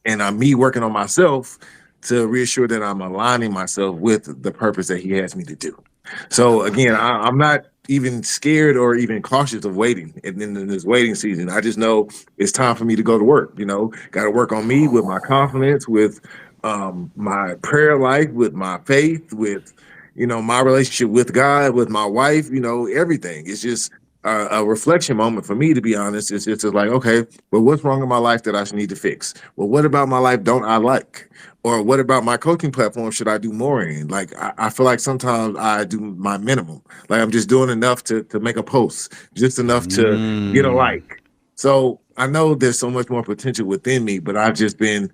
and I'm me working on myself to reassure that I'm aligning myself with the purpose that he has me to do. So again, I'm not even scared or even cautious of waiting. And in this waiting season, I just know it's time for me to go to work. Got to work on me with my confidence, with my prayer life, with my faith, with my relationship with God, with my wife, everything. It's just a reflection moment for me, to be honest. It's just like, okay, well, what's wrong in my life that I should need to fix? Well, what about my life don't I like? Or what about my coaching platform should I do more in? Like, I feel like sometimes I do my minimum. Like, I'm just doing enough to make a post, just enough to get a like. So I know there's so much more potential within me, but I've just been,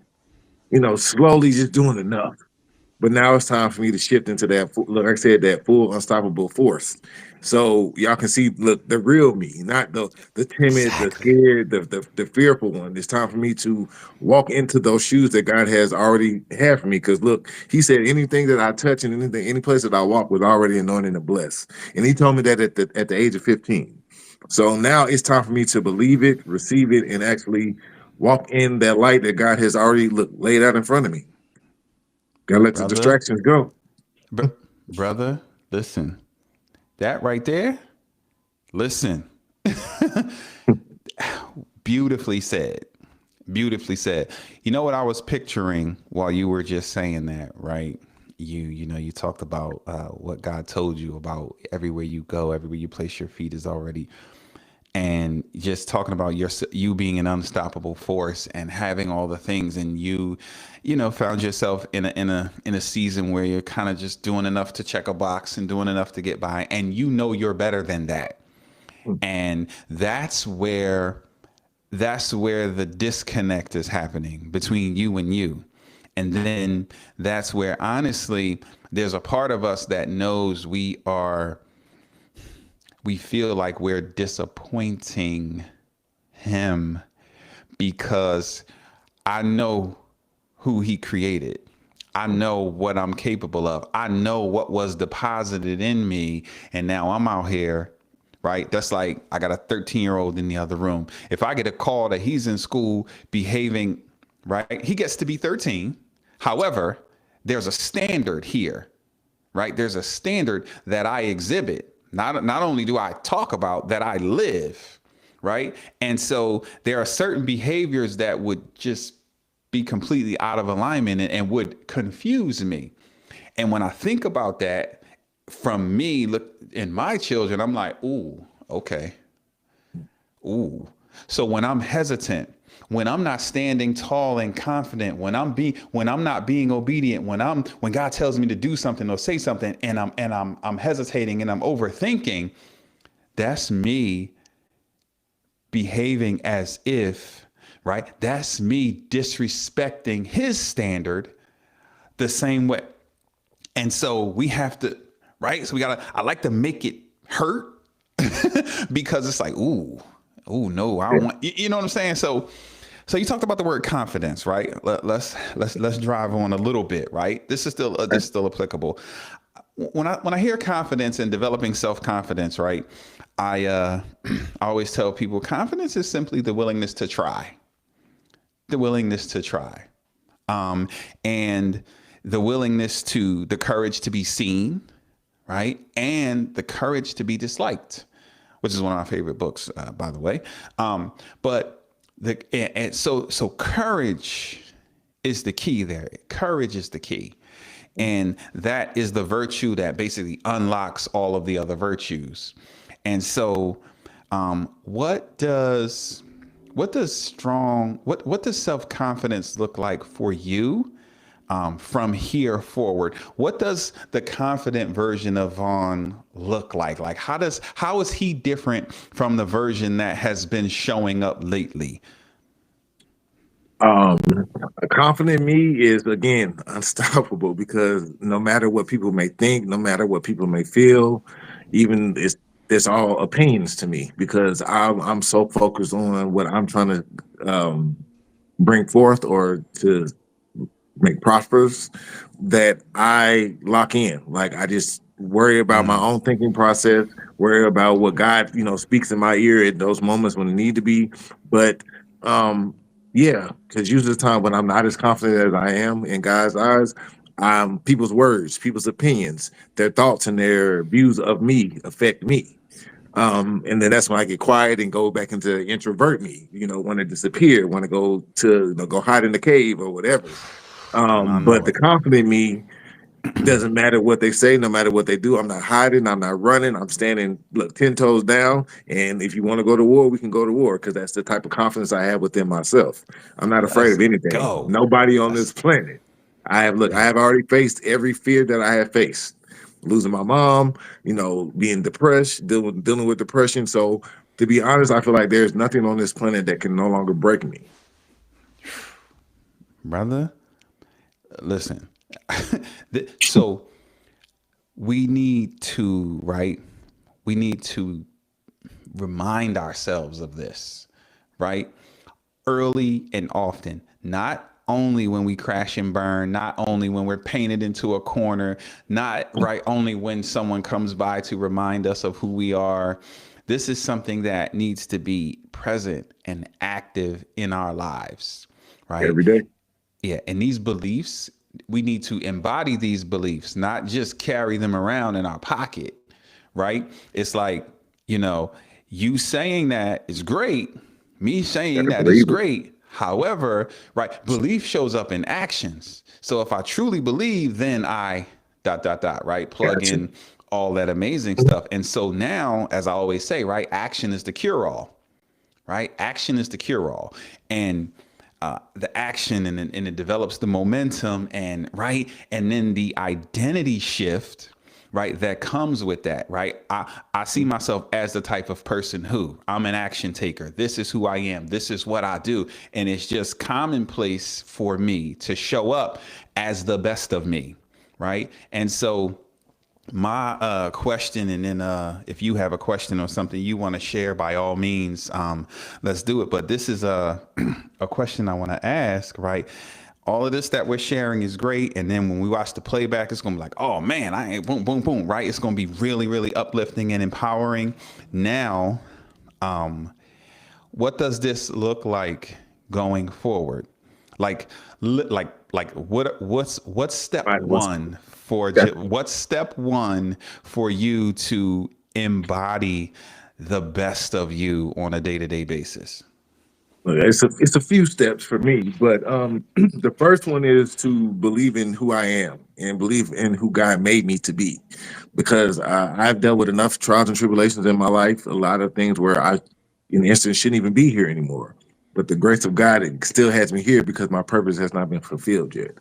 slowly just doing enough. But now it's time for me to shift into that, like I said, that full unstoppable force. So y'all can see, look, the real me, not the timid, the scared, the fearful one. It's time for me to walk into those shoes that God has already had for me. Because look, he said anything that I touch and any place that I walk was already anointed and blessed. And he told me that at the age of 15. So now it's time for me to believe it, receive it, and actually walk in that light that God has already laid out in front of me. Gotta let the Brother, distractions go. br- brother, listen, that right there, listen, beautifully said. Beautifully said. You know what I was picturing while you were just saying that, right? You talked about what God told you about everywhere you go, everywhere you place your feet is already, and just talking about you being an unstoppable force and having all the things, and found yourself in a season where you're kind of just doing enough to check a box and doing enough to get by, and you're better than that, and that's where the disconnect is happening between you and you. And then that's where, honestly, there's a part of us that knows we feel like we're disappointing him because I know who he created. I know what I'm capable of. I know what was deposited in me. And now I'm out here, right? That's like I got a 13-year-old in the other room. If I get a call that he's in school behaving, right, he gets to be 13. However, there's a standard here, right? There's a standard that I exhibit. Not only do I talk about, that I live, right? And so there are certain behaviors that would just be completely out of alignment and would confuse me. And when I think about that from me, look in my children, I'm like, ooh, okay. Ooh. So when I'm hesitant, when I'm not standing tall and confident, when I'm not being obedient, when God tells me to do something or say something and I'm hesitating and I'm overthinking, that's me behaving as if, right? That's me disrespecting his standard the same way. And so we have to, right? So I like to make it hurt because it's like, ooh, no, I don't want, you know what I'm saying? So you talked about the word confidence, right? Let's drive on a little bit, right? This is still applicable. When I hear confidence and developing self-confidence, right? I always tell people confidence is simply the willingness to try, the willingness to try, and the courage to be seen, right? And the courage to be disliked, which is one of my favorite books, by the way. But so courage is the key there. Courage is the key. And that is the virtue that basically unlocks all of the other virtues. And so, what does self-confidence look like for you, from here forward? What does the confident version of Vaughn look like? Like, how is he different from the version that has been showing up lately? Um, a confident me is again unstoppable because no matter what people may think, no matter what people may feel, even it's all opinions to me because I'm so focused on what I'm trying to bring forth or to make prosperous that I lock in. Like I just worry about my own thinking process, worry about what God, speaks in my ear at those moments when it need to be. But yeah, because usually the time when I'm not as confident as I am in God's eyes, people's words, people's opinions, their thoughts and their views of me affect me. And then that's when I get quiet and go back into introvert me, want to disappear, want to go to go hide in the cave or whatever. I But know the it. confident me doesn't matter what they say, no matter what they do. I'm not hiding, I'm not running, I'm standing, look, 10 toes down. And if you want to go to war, we can go to war because that's the type of confidence I have within myself. I'm not afraid Let's of anything. go. Nobody on Let's this planet. I let's have already faced every fear that I have faced. Losing my mom, being depressed, dealing with depression. So to be honest, I feel like there's nothing on this planet that can no longer break me. brother, listen. So we need to, right? We need to remind ourselves of this, right? Early and often, not only when we crash and burn, not only when we're painted into a corner, not right only when someone comes by to remind us of who we are, This is something that needs to be present and active in our lives, right? every day. Yeah, and these beliefs, we need to embody these beliefs, not just carry them around in our pocket, right? It's like, you know, you saying that is great, me saying Gotta that is believe it. great. However, right, belief shows up in actions. So if I truly believe, then I dot dot dot, right? Plug Gotcha. in all that amazing stuff. And so now, as I always say, right, action is the cure all, right? Action is the cure all. And the action and it develops the momentum and right. And then the identity shift, right, that comes with that, right? I see myself as the type of person who I'm an action taker. This is who I am. This is what I do. And it's just commonplace for me to show up as the best of me, right? And so my question, and then if you have a question or something you want to share, by all means, let's do it. But this is a a question I want to ask, right? All of this that we're sharing is great, and then when we watch the playback, it's gonna be like, oh man, I ain't boom, boom, boom, right? It's gonna be really, really uplifting and empowering. Now, what does this look like going forward? Like, what's step Right. one for That's what's step one for you to embody the best of you on a day to day basis? it's a few steps for me, but the first one is to believe in who I am and believe in who God made me to be, because I've dealt with enough trials and tribulations in my life, a lot of things where I, in instance, shouldn't even be here anymore. But the grace of God, it still has me here because my purpose has not been fulfilled yet.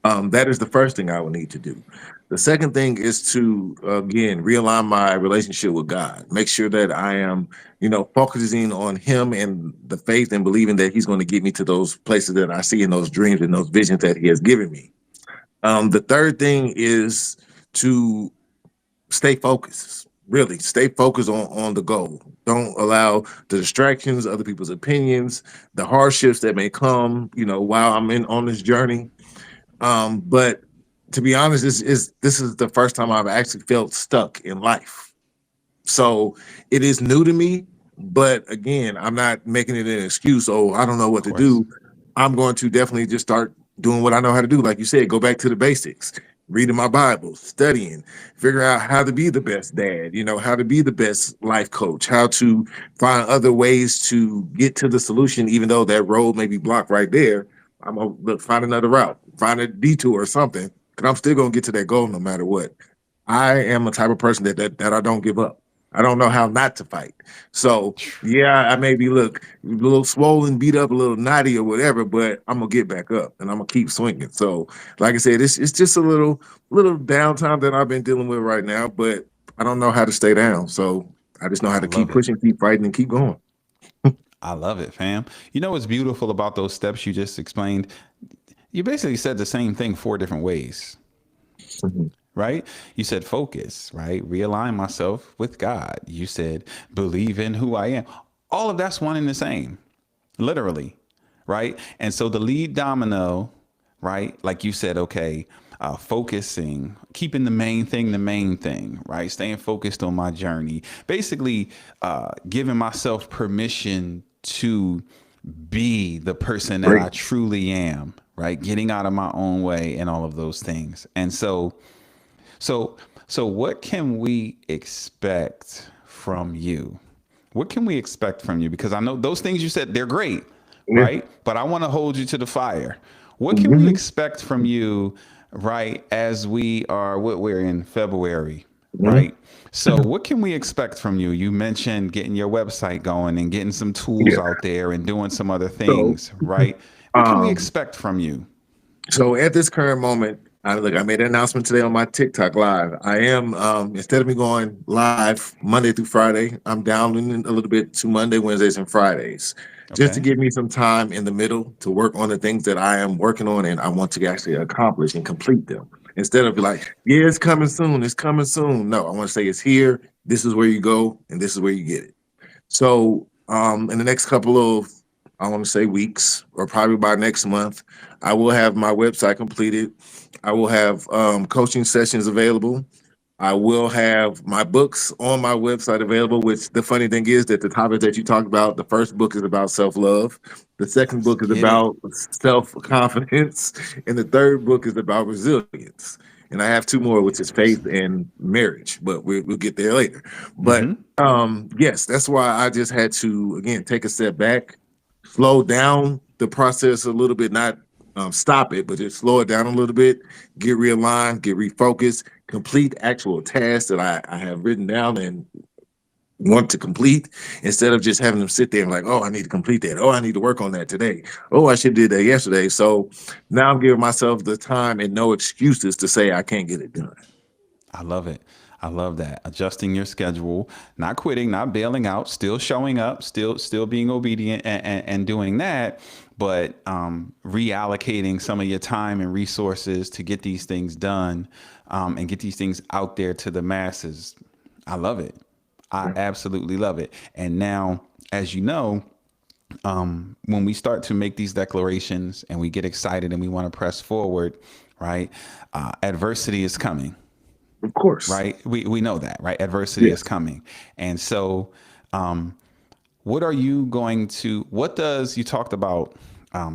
That is the first thing I will need to do. The second thing is to again realign my relationship with God. Make sure that I am, focusing on Him and the faith and believing that He's going to get me to those places that I see in those dreams and those visions that He has given me. The third thing is to stay focused. Really, stay focused on the goal. Don't allow the distractions, other people's opinions, the hardships that may come, while I'm in on this journey. But to be honest, this is the first time I've actually felt stuck in life. So it is new to me, but again, I'm not making it an excuse. Oh, I don't know Of what to course. do. I'm going to definitely just start doing what I know how to do. Like you said, go back to the basics, reading my Bible, studying, figuring out how to be the best dad, how to be the best life coach, how to find other ways to get to the solution, even though that road may be blocked right there. I'm gonna look, find another route, find a detour or something, because I'm still gonna get to that goal no matter what. I am a type of person that I don't give up. I don't know how not to fight. So yeah, I may be look a little swollen, beat up, a little naughty or whatever, but I'm gonna get back up and I'm gonna keep swinging. So like I said, it's just a little downtime that I've been dealing with right now, but I don't know how to stay down. So I just know how I to keep love it. pushing, keep fighting, and keep going. I love it, fam. You know what's beautiful about those steps you just explained? You basically said the same thing four different ways, Mhm. right? You said focus, right? Realign myself with God. You said believe in who I am. All of that's one and the same, literally, right? And so the lead domino, right? Like you said, okay, focusing, keeping the main thing, right? Staying focused on my journey. Basically, giving myself permission to be the person that Great. I truly am, right? Getting out of my own way and all of those things. And so, so what can we expect from you? What can we expect from you? Because I know those things you said, they're great, Yeah. right? But I want to hold you to the fire. What can we Mhm. expect from you, right? As we are, what we're in February, Mhm. right? So what can we expect from you? You mentioned getting your website going and getting some tools Yeah. out there and doing some other So, things, right? What can we um, expect from you? So at this current moment, I made an announcement today on my TikTok live. I am instead of me going live Monday through Friday, I'm downloading a little bit to Monday, Wednesdays, and Fridays, just to Okay. give me some time in the middle to work on the things that I am working on and I want to actually accomplish and complete them. Instead of like, yeah, it's coming soon, it's coming soon. No, I want to say it's here. This is where you go, and this is where you get it. So, in the next couple of, I want to say weeks, or probably by next month, I will have my website completed. I will have coaching sessions available. I will have my books on my website available, which the funny thing is that the topic that you talked about, the first book is about self-love. The second Let's book is get it. about self-confidence. And the third book is about resilience. And I have two more, which is faith and marriage, but we'll get there later. But Mm-hmm. yes, that's why I just had to, again, take a step back, slow down the process a little bit, not stop it, but just slow it down a little bit, get realigned, get refocused, complete actual tasks that I have written down and want to complete instead of just having them sit there and like, oh, I need to complete that. Oh, I need to work on that today. Oh, I should have did that yesterday. So now I'm giving myself the time and no excuses to say I can't get it done. I love it. I love that. Adjusting your schedule, not quitting, not bailing out, still showing up, still being obedient and doing that, but reallocating some of your time and resources to get these things done and get these things out there to the masses. I love it. I Yeah. absolutely love it. And now, as you know, when we start to make these declarations and we get excited and we want to press forward, right? Adversity is coming, Of course. right? We know that, right? Adversity is Yes. coming. And so, what are you going to, what does, you talked about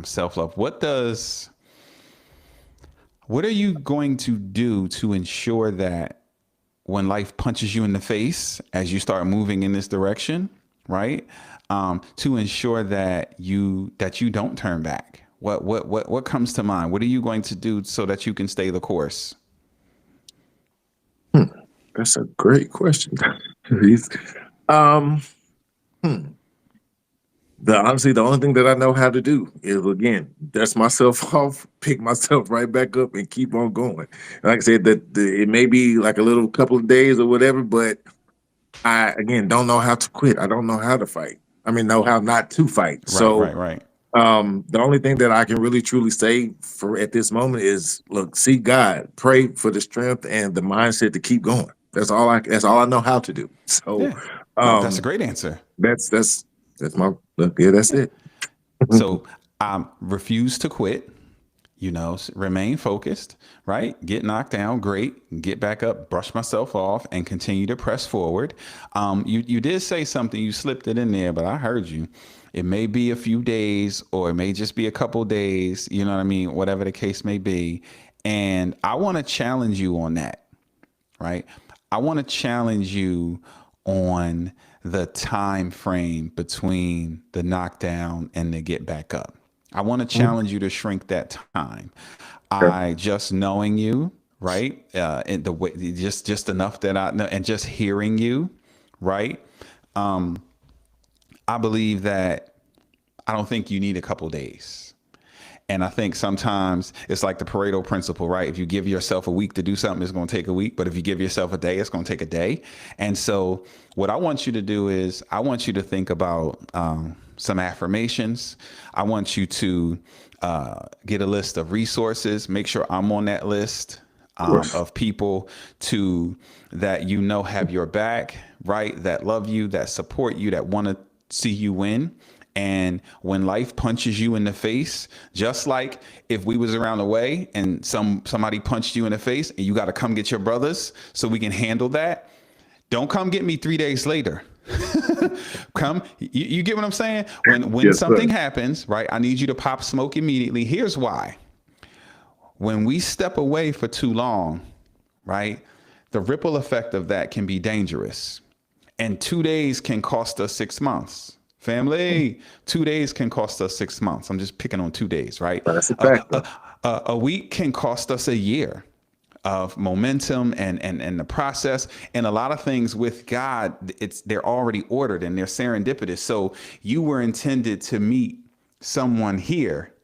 self love. What are you going to do to ensure that when life punches you in the face as you start moving in this direction, right? To ensure that you don't turn back. What comes to mind? What are you going to do so that you can stay the course? Hmm. That's a great question. Reese. um, hmm. The honestly, the only thing that I know how to do is again dust myself off, pick myself right back up, and keep on going. Like I said, it may be like a little couple of days or whatever, but I again don't know how to quit. I don't know how to fight. I mean, know how not to fight. Right, So right, right. the only thing that I can really truly say for at this moment is look, seek God, pray for the strength and the mindset to keep going. That's all I know how to do. So Yeah. No, that's a um great answer. that's my look, yeah, that's Yeah. it. So refuse to quit. Remain focused, right? Get knocked down, great. Get back up, brush myself off, and continue to press forward. You did say something, you slipped it in there, but I heard you. It may be a few days, or it may just be a couple days. You know what I mean? Whatever the case may be, and I want to challenge you on that, right? I want to challenge you on the time frame between the knockdown and the get back up. I want to challenge you to shrink that time. Okay. I just knowing you, right? In the way, just enough that I know, and just hearing you, right? I believe that I don't think you need a couple days. And I think sometimes it's like the Pareto principle, right? If you give yourself a week to do something, it's going to take a week. But if you give yourself a day, it's going to take a day. And so, what I want you to do is, I want you to think about some affirmations. I want you to get a list of resources. Make sure I'm on that list Of course. of people to that have your back, right? That love you, that support you, that want to see you win. And when life punches you in the face, just like if we was around the way and somebody punched you in the face and you got to come get your brothers so we can handle that, don't come get me 3 days later. Come, you get what I'm saying? When Yes, sir. something happens, right? I need you to pop smoke immediately. Here's why. When we step away for too long, right? The ripple effect of that can be dangerous. And 2 days can cost us 6 months. Family, 2 days can cost us 6 months. I'm just picking on 2 days, right? That's a A, fact a, though. a week can cost us a year of momentum and the process, and a lot of things with God, they're already ordered and they're serendipitous. So you were intended to meet someone here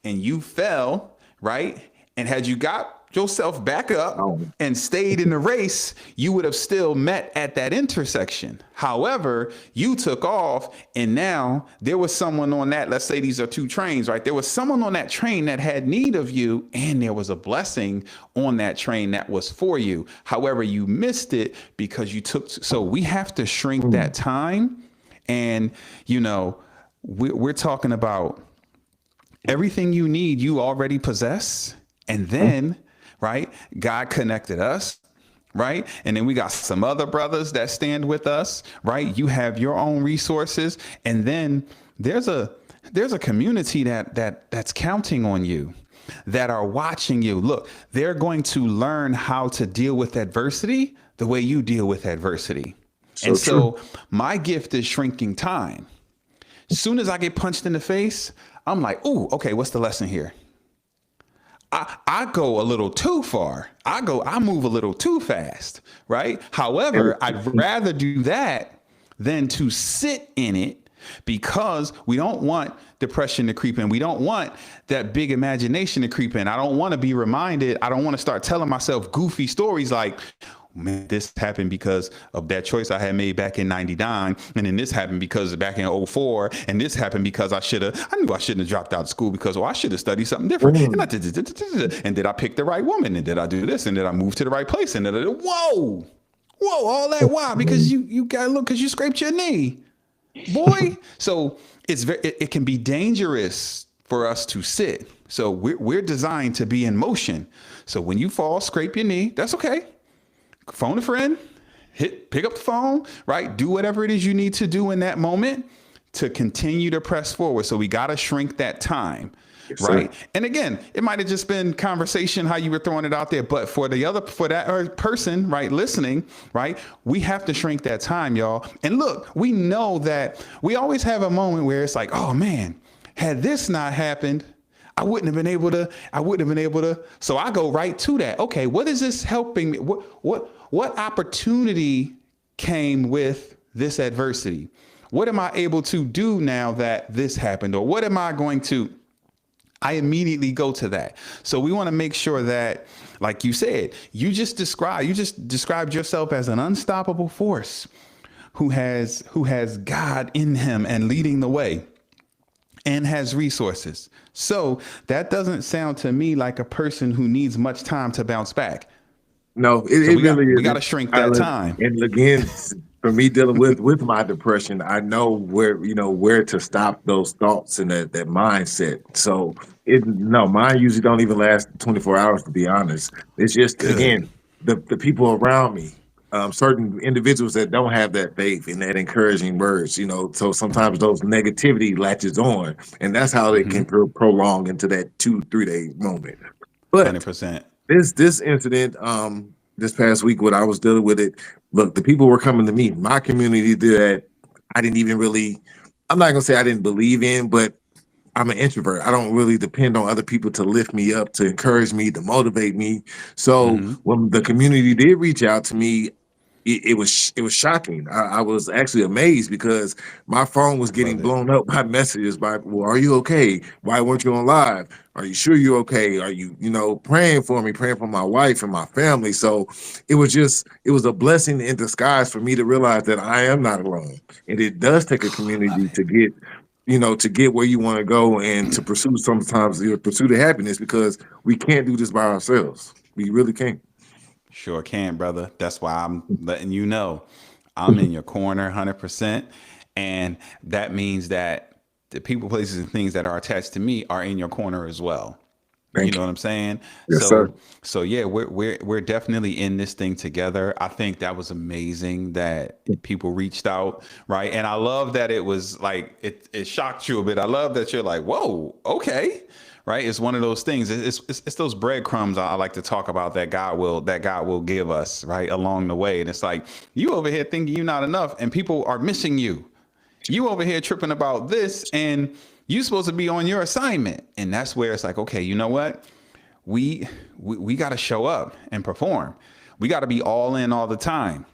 and you fell, right? And had you got yourself back up Oh, and stayed in the race, you would have still met at that intersection. However, you took off and now there was someone on that, let's say these are two trains, right? There was someone on that train that had need of you, and there was a blessing on that train that was for you. However, you missed it because you took, so we have to shrink that mm, time. And, we're talking about everything you need, you already possess. And mm, then, right, God connected us, right? And then we got some other brothers that stand with us, right? You have your own resources, and then there's a community that's counting on you, that are watching you. Look, they're going to learn how to deal with adversity the way you deal with adversity. So And true. so my gift is shrinking time. As soon as I get punched in the face, I'm like, ooh, okay, what's the lesson here? I go a little too far. I move a little too fast, right? And However, I'd rather do that than to sit in it, because we don't want depression to creep in. We don't want that big imagination to creep in. I don't want to be reminded. I don't want to start telling myself goofy stories like, man, this happened because of that choice I had made back in 99. And then this happened because back in '04. And this happened because I knew I shouldn't have dropped out of school, because, I should have studied something different. And did I pick the right woman? And did I do this? And did I move to the right place? And whoa, all that. Why? Because you got to look, because you scraped your knee, boy. So it can be dangerous for us to sit. So we're designed to be in motion. So when you fall, scrape your knee, that's okay. Phone a friend, pick up the phone, right? Do whatever it is you need to do in that moment to continue to press forward. So we got to shrink that time, yes, right? sir. And again, it might have just been conversation, how you were throwing it out there, but for that person, right, listening, right, we have to shrink that time, y'all. And look, we know that we always have a moment where it's like, oh man, had this not happened, I wouldn't have been able to. So I go right to that. Okay, what is this helping me? What opportunity came with this adversity? What am I able to do now that this happened? Or what am I going to? I immediately go to that. So we want to make sure that, like you said, you just described yourself as an unstoppable force who has God in him and leading the way, and has resources. So that doesn't sound to me like a person who needs much time to bounce back. No, So it really we got to isn't. shrink I that look, time. and again, for me dealing with my depression, I know where to stop those thoughts and that mindset. So no, mine usually don't even last 24 hours, to be honest. It's just, Good. again, the people around me, certain individuals that don't have that faith and that encouraging words, so sometimes those negativity latches on, and that's how it can prolong into that 2-3 day moment. But 100%. this incident, this past week, when I was dealing with it, look, the people were coming to me, my community that I didn't even really, I'm not gonna say I didn't believe in, but I'm an introvert. I don't really depend on other people to lift me up, to encourage me, to motivate me. So Mm-hmm. when the community did reach out to me, it was shocking. I was actually amazed, because my phone was I getting love it. blown up by messages by, well, are you okay? Why weren't you on live? Are you sure you're okay? Are you, praying for me, praying for my wife and my family? So it was a blessing in disguise for me to realize that I am not alone. And it does take a Love community it. to get where you want to go, and to pursue sometimes your pursuit of happiness, because we can't do this by ourselves. We really can't. Sure can, brother. That's why I'm letting you know I'm in your corner 100%. And that means that the people, places, and things that are attached to me are in your corner as well. You Thank know you. what I'm saying? Yes, sir. So yeah, we're definitely in this thing together. I think that was amazing that people reached out, right? And I love that it was like it shocked you a bit. I love that you're like, whoa, okay, right? It's one of those things. It's those breadcrumbs I like to talk about that God will give us, right, along the way. And it's like, you over here thinking you're not enough, and people are missing you. You over here tripping about this, and you supposed to be on your assignment. And that's where it's like, okay, you know what? We got to show up and perform. We got to be all in all the time.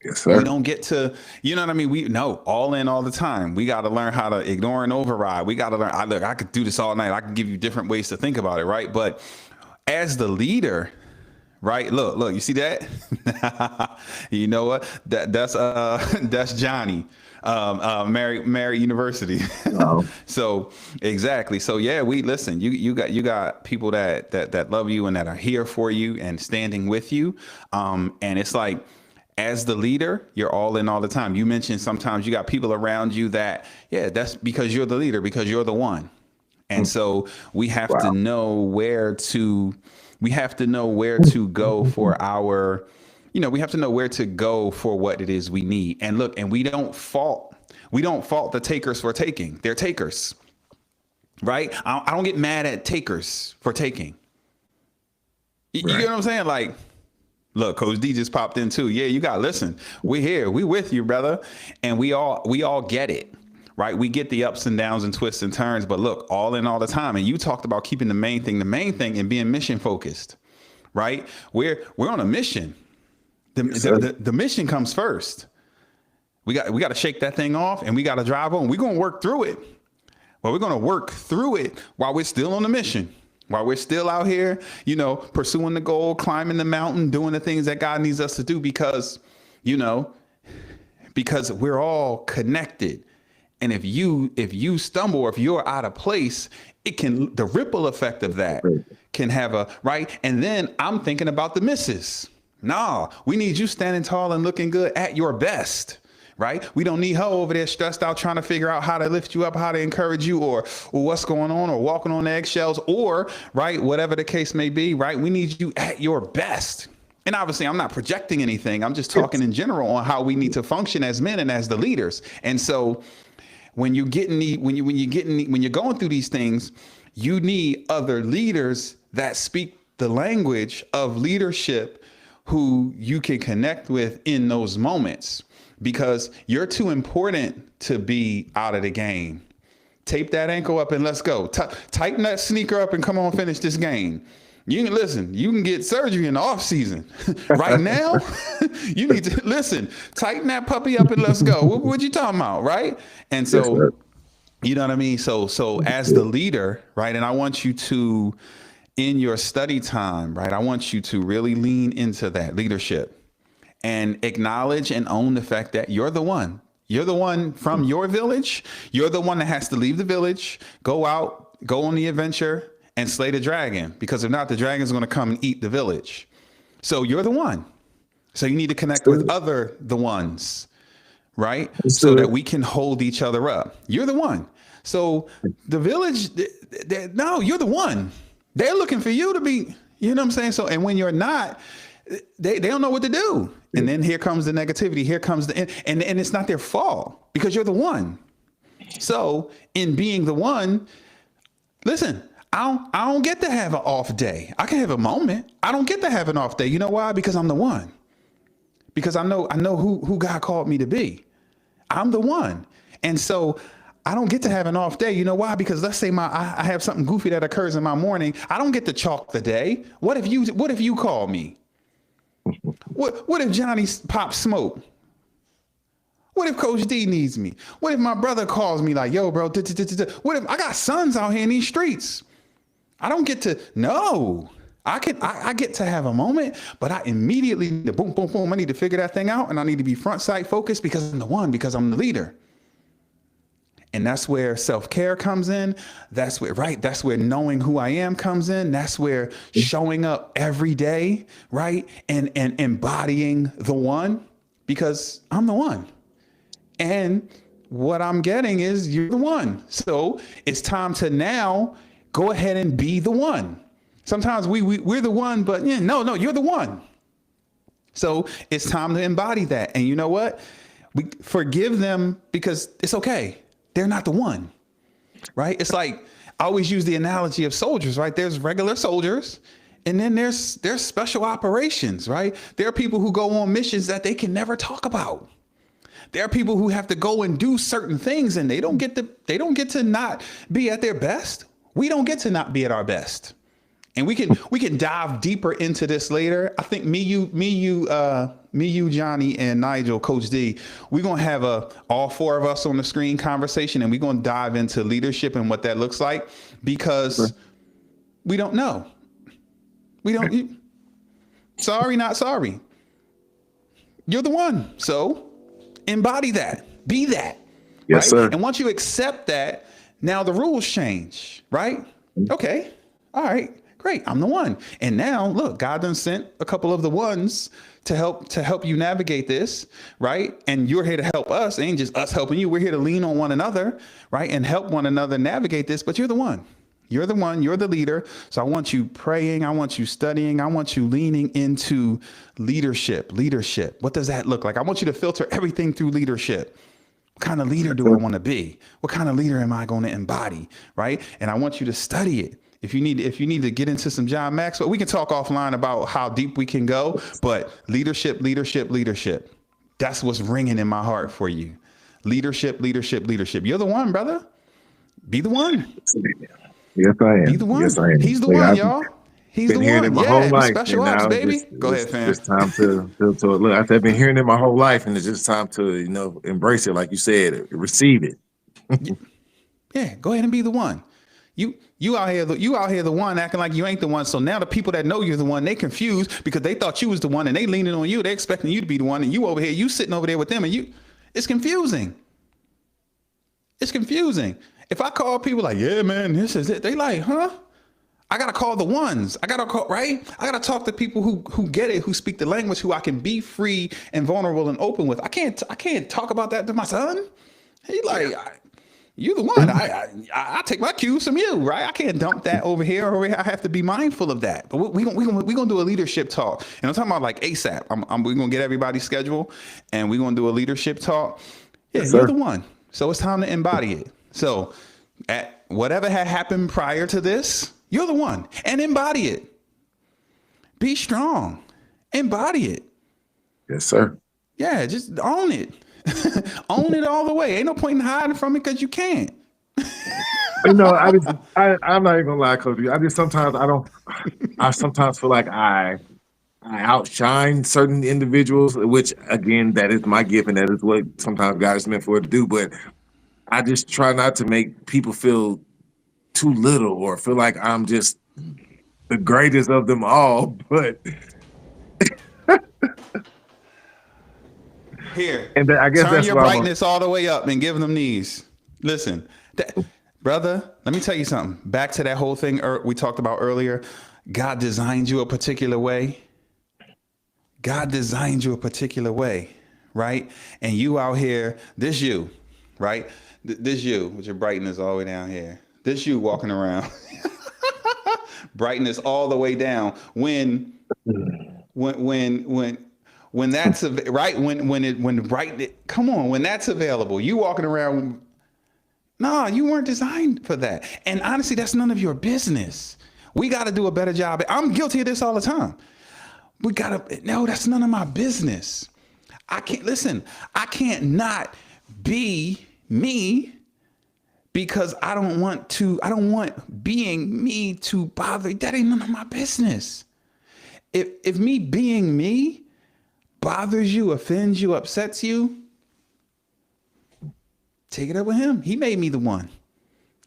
Yes, We sir. don't get to, you know what I mean? We no all in all the time. We got to learn how to ignore and override. We got to learn. I could do this all night. I can give you different ways to think about it, right? But as the leader, right? Look, you see that? You know what? That's Johnny, Mary University. Um, So exactly. So yeah, we listen. You got people that love you and that are here for you and standing with you. And it's like, as the leader, you're all in all the time. You mentioned sometimes you got people around you that, yeah, that's because you're the leader, because you're the one. And so we have to wow. know where to go for our we have to know where to go for what it is we need. And look, and we don't fault the takers for taking. They're takers, right? I don't get mad at takers for taking. You Right. get what I'm saying? Like, look, Coach D just popped in too. Yeah, you got to listen. We're here. We with you, brother. And we all get it, right? We get the ups and downs and twists and turns, but look, all in all the time. And you talked about keeping the main thing, and being mission focused, right? We're on a mission. Yes, sir. The mission comes first. We got to shake that thing off, and we got to drive on. We're going to work through it. Well, we're going to work through it while we're still on the mission, while we're still out here, pursuing the goal, climbing the mountain, doing the things that God needs us to do, because we're all connected. And if you stumble, or if you're out of place, the ripple effect of that can have right. And then I'm thinking about the misses. Nah, we need you standing tall and looking good at your best. Right? We don't need her over there stressed out trying to figure out how to lift you up, how to encourage you, or what's going on, or walking on eggshells, or right, whatever the case may be, right? We need you at your best. And obviously, I'm not projecting anything. I'm just talking in general on how we need to function as men and as the leaders. And so when you're going through these things, you need other leaders that speak the language of leadership, who you can connect with in those moments, because you're too important to be out of the game. Tape that ankle up and let's go. Tighten that sneaker up and come on, finish this game. You can get surgery in the off season. Right now, you need to listen, tighten that puppy up and let's go. What you talking about, right? And so, Yes, you know what I mean? So as the leader, right? And I want you to, in your study time, right? I want you to really lean into that leadership and acknowledge and own the fact that you're the one. You're the one from your village. You're the one that has to leave the village, go out, go on the adventure, and slay the dragon. Because if not, the dragon's going to come and eat the village. So you're the one. So you need to connect with the ones, right? So that we can hold each other up. You're the one. So the village, no, you're the one. They're looking for you to be, you know what I'm saying? So, and when you're not, they don't know what to do. And then here comes the negativity. Here comes and it's not their fault, because you're the one. So in being the one, listen, I don't get to have an off day. I can have a moment. I don't get to have an off day. You know why? Because I'm the one. Because I know who God called me to be. I'm the one. And so I don't get to have an off day. You know why? Because let's say I have something goofy that occurs in my morning. I don't get to chalk the day. What if you call me? What if Johnny pops smoke? What if Coach D needs me? What if my brother calls me like, yo, bro, what if I got sons out here in these streets? I don't get to, no. I get to have a moment, but I immediately, boom, boom, boom, I need to figure that thing out, and I need to be front sight focused, because I'm the one, because I'm the leader. And that's where self-care comes in. That's where knowing who I am comes in. That's where showing up every day, right? And embodying the one, because I'm the one. And what I'm getting is you're the one. So it's time to now go ahead and be the one. Sometimes we're the one, but no, you're the one. So it's time to embody that. And you know what? We forgive them, because it's okay. They're not the one, right? It's like, I always use the analogy of soldiers, right? There's regular soldiers, and then there's special operations, right? There are people who go on missions that they can never talk about. There are people who have to go and do certain things, and they don't get to not be at their best. We don't get to not be at our best. And we can dive deeper into this later. I think me, you, Johnny, and Nigel, Coach D, we're gonna have all four of us on the screen conversation, and we're gonna dive into leadership and what that looks like, because we don't know. Sorry, not sorry. You're the one. So embody that. Be that. Yes, right? sir. And once you accept that, now the rules change, right? Okay. All right. Great. I'm the one. And now look, God done sent a couple of the ones to help you navigate this, right? And you're here to help us. It ain't just us helping you. We're here to lean on one another, right? And help one another navigate this, but you're the one. You're the one. You're the leader. So I want you praying. I want you studying. I want you leaning into leadership. Leadership. What does that look like? I want you to filter everything through leadership. What kind of leader do I want to be? What kind of leader am I going to embody? Right. And I want you to study it. If you need to get into some John Maxwell, we can talk offline about how deep we can go. But leadership, leadership, leadership. That's what's ringing in my heart for you. Leadership, leadership, leadership. You're the one, brother. Be the one. Yes, I am. Be the one. Yes, I am. He's the one, y'all. He's the been hearing it one. my whole Yeah, life. special and ops, now baby. Go ahead, fam. It's time to look. I've been hearing it my whole life, and it's just time to embrace it, like you said, receive it. Yeah, go ahead and be the one. You out here the one acting like you ain't the one. So now the people that know you're the one, they confused because they thought you was the one and they leaning on you. They expecting you to be the one, and you over here, you sitting over there with them, and it's confusing. It's confusing. If I call people like, yeah, man, this is it, they like, huh? I gotta call the ones. I gotta call, right? I gotta talk to people who get it, who speak the language, who I can be free and vulnerable and open with. I can't talk about that to my son. He like, you the one. I take my cues from you, right? I can't dump that over here or over here. I have to be mindful of that. But we gonna do a leadership talk, and I'm talking about like ASAP. We're gonna get everybody's schedule, and we're gonna do a leadership talk. Yeah, Yes, you're sir. the one. So it's time to embody it. So at whatever had happened prior to this, you're the one, and embody it. Be strong. Embody it. Yes, sir. Yeah, just own it. Own it all the way. Ain't no point in hiding from it because you can't. I'm not even gonna lie, Kobe. I sometimes feel like I outshine certain individuals, which again, that is my gift, and that is what sometimes God is meant for it to do. But I just try not to make people feel too little or feel like I'm just the greatest of them all. But Here, and I guess turn that's your what brightness all the way up and give them these. Listen, brother, let me tell you something. Back to that whole thing we talked about earlier. God designed you a particular way. God designed you a particular way, right? And you out here, this you, right? This you with your brightness all the way down here. This you walking around. Brightness all the way down. When that's right, when that's available, you walking around. No, you weren't designed for that. And honestly, that's none of your business. We got to do a better job. I'm guilty of this all the time. No, that's none of my business. I can't not be me because I don't want being me to bother. That ain't none of my business. If me being me bothers you, offends you, upsets you, take it up with him. He made me the one.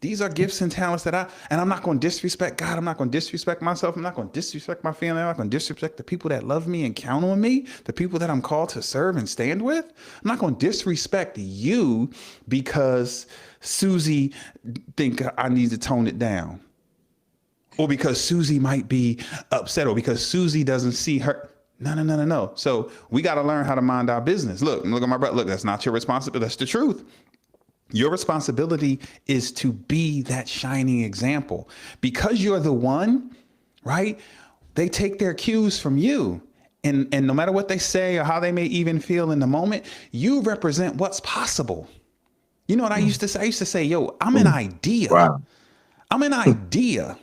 These are gifts and talents and I'm not going to disrespect God. I'm not going to disrespect myself. I'm not going to disrespect my family. I'm not going to disrespect the people that love me and count on me, the people that I'm called to serve and stand with. I'm not going to disrespect you because Susie think I need to tone it down, or because Susie might be upset, or because Susie doesn't see her. No. So we got to learn how to mind our business. Look at my brother. Look, that's not your responsibility. That's the truth. Your responsibility is to be that shining example because you're the one, right? They take their cues from you. And no matter what they say or how they may even feel in the moment, you represent what's possible. You know what I used to say? I used to say, yo, I'm an idea. Wow. I'm an idea.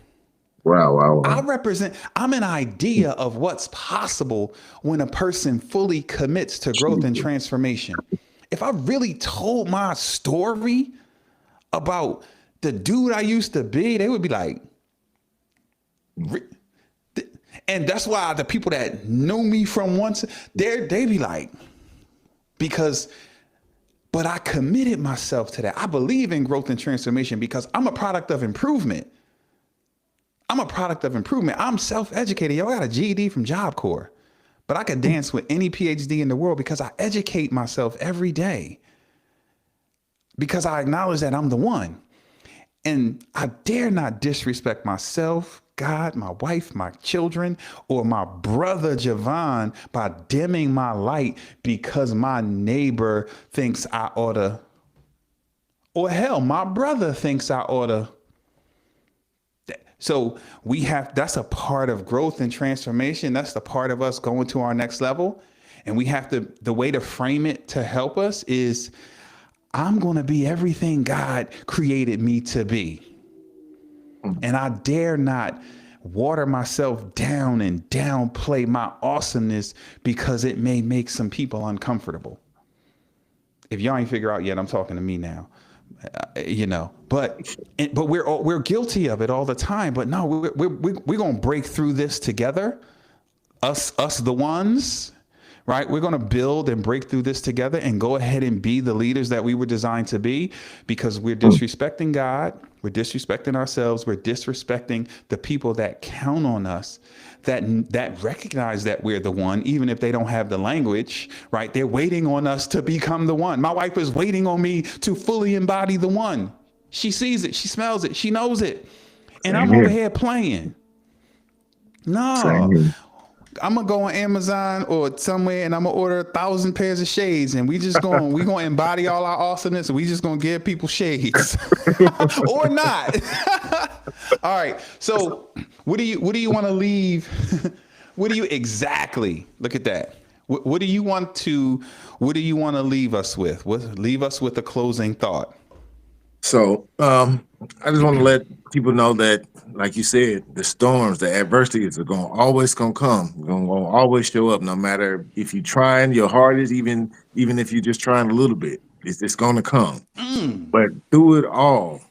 Wow. I'm an idea of what's possible when a person fully commits to growth and transformation. If I really told my story about the dude I used to be, they would be like, and that's why the people that know me from once, they be like, but I committed myself to that. I believe in growth and transformation because I'm a product of improvement. I'm self-educated. Yo, I got a GED from Job Corps. But I could dance with any PhD in the world because I educate myself every day. Because I acknowledge that I'm the one. And I dare not disrespect myself, God, my wife, my children, or my brother Javon by dimming my light because my neighbor thinks I ought to. Or hell, my brother thinks I ought to. So that's a part of growth and transformation. That's the part of us going to our next level. And the way to frame it to help us is, I'm going to be everything God created me to be. And I dare not water myself down and downplay my awesomeness because it may make some people uncomfortable. If y'all ain't figure out yet, I'm talking to me now. But we're guilty of it all the time. But no, we're gonna break through this together. Us the ones, right? We're gonna build and break through this together and go ahead and be the leaders that we were designed to be, because we're disrespecting God, we're disrespecting ourselves, we're disrespecting the people that count on us, that recognize that we're the one, even if they don't have the language, right? They're waiting on us to become the one. My wife is waiting on me to fully embody the one. She sees it, she smells it, she knows it. And I'm over here playing. No, I'm gonna go on Amazon or somewhere and I'm gonna order 1,000 pairs of shades, and we're gonna embody all our awesomeness, and we just gonna give people shades or not. All right. So what do you want to leave? What do you exactly look at that? What do you want to leave us with? Leave us with a closing thought. So I just want to let people know that, like you said, the storms, the adversities are always gonna come. Gonna always show up, no matter if you're trying your hardest, even if you're just trying a little bit. It's gonna come. But through it all,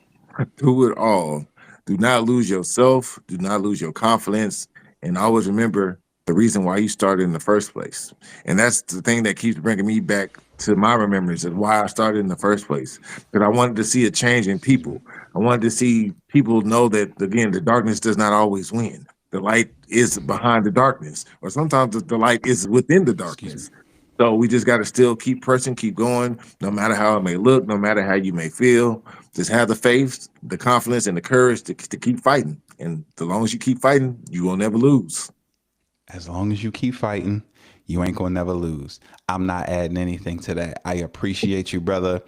do not lose yourself. Do not lose your confidence, and always remember the reason why you started in the first place. And that's the thing that keeps bringing me back to my remembrance of why I started in the first place. Because I wanted to see a change in people. I wanted to see people know that, again, the darkness does not always win. The light is behind the darkness, or sometimes the light is within the darkness. So we just got to still keep pressing, keep going, no matter how it may look, no matter how you may feel. Just have the faith, the confidence, and the courage to keep fighting. And as long as you keep fighting, you will never lose. As long as you keep fighting, you ain't gonna never lose. I'm not adding anything to that. I appreciate you, brother.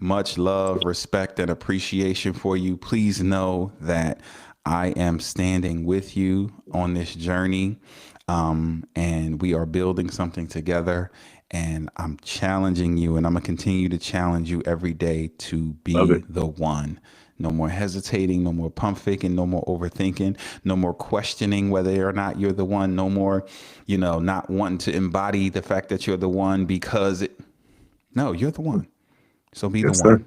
Much love, respect, and appreciation for you. Please know that I am standing with you on this journey, and we are building something together. And I'm challenging you, and I'm gonna continue to challenge you every day to be the one. No more hesitating, no more pump faking, no more overthinking, no more questioning whether or not you're the one, no more, not wanting to embody the fact that you're the one no, you're the one. So be the one.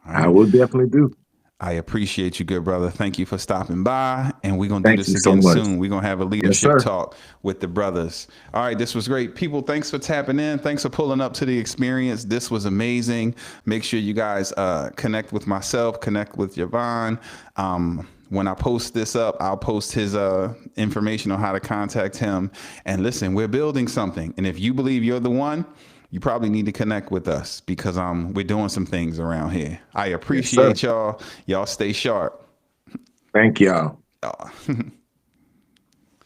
Right. I will definitely do. I appreciate you, good brother. Thank you for stopping by, and we're going to do this again soon. We're going to have a leadership talk with the brothers. All right, this was great. People, thanks for tapping in. Thanks for pulling up to the experience. This was amazing. Make sure you guys connect with myself, connect with Javon. When I post this up, I'll post his information on how to contact him. And listen, we're building something. And if you believe you're the one, you probably need to connect with us, because we're doing some things around here. I appreciate y'all. Y'all stay sharp. Thank y'all.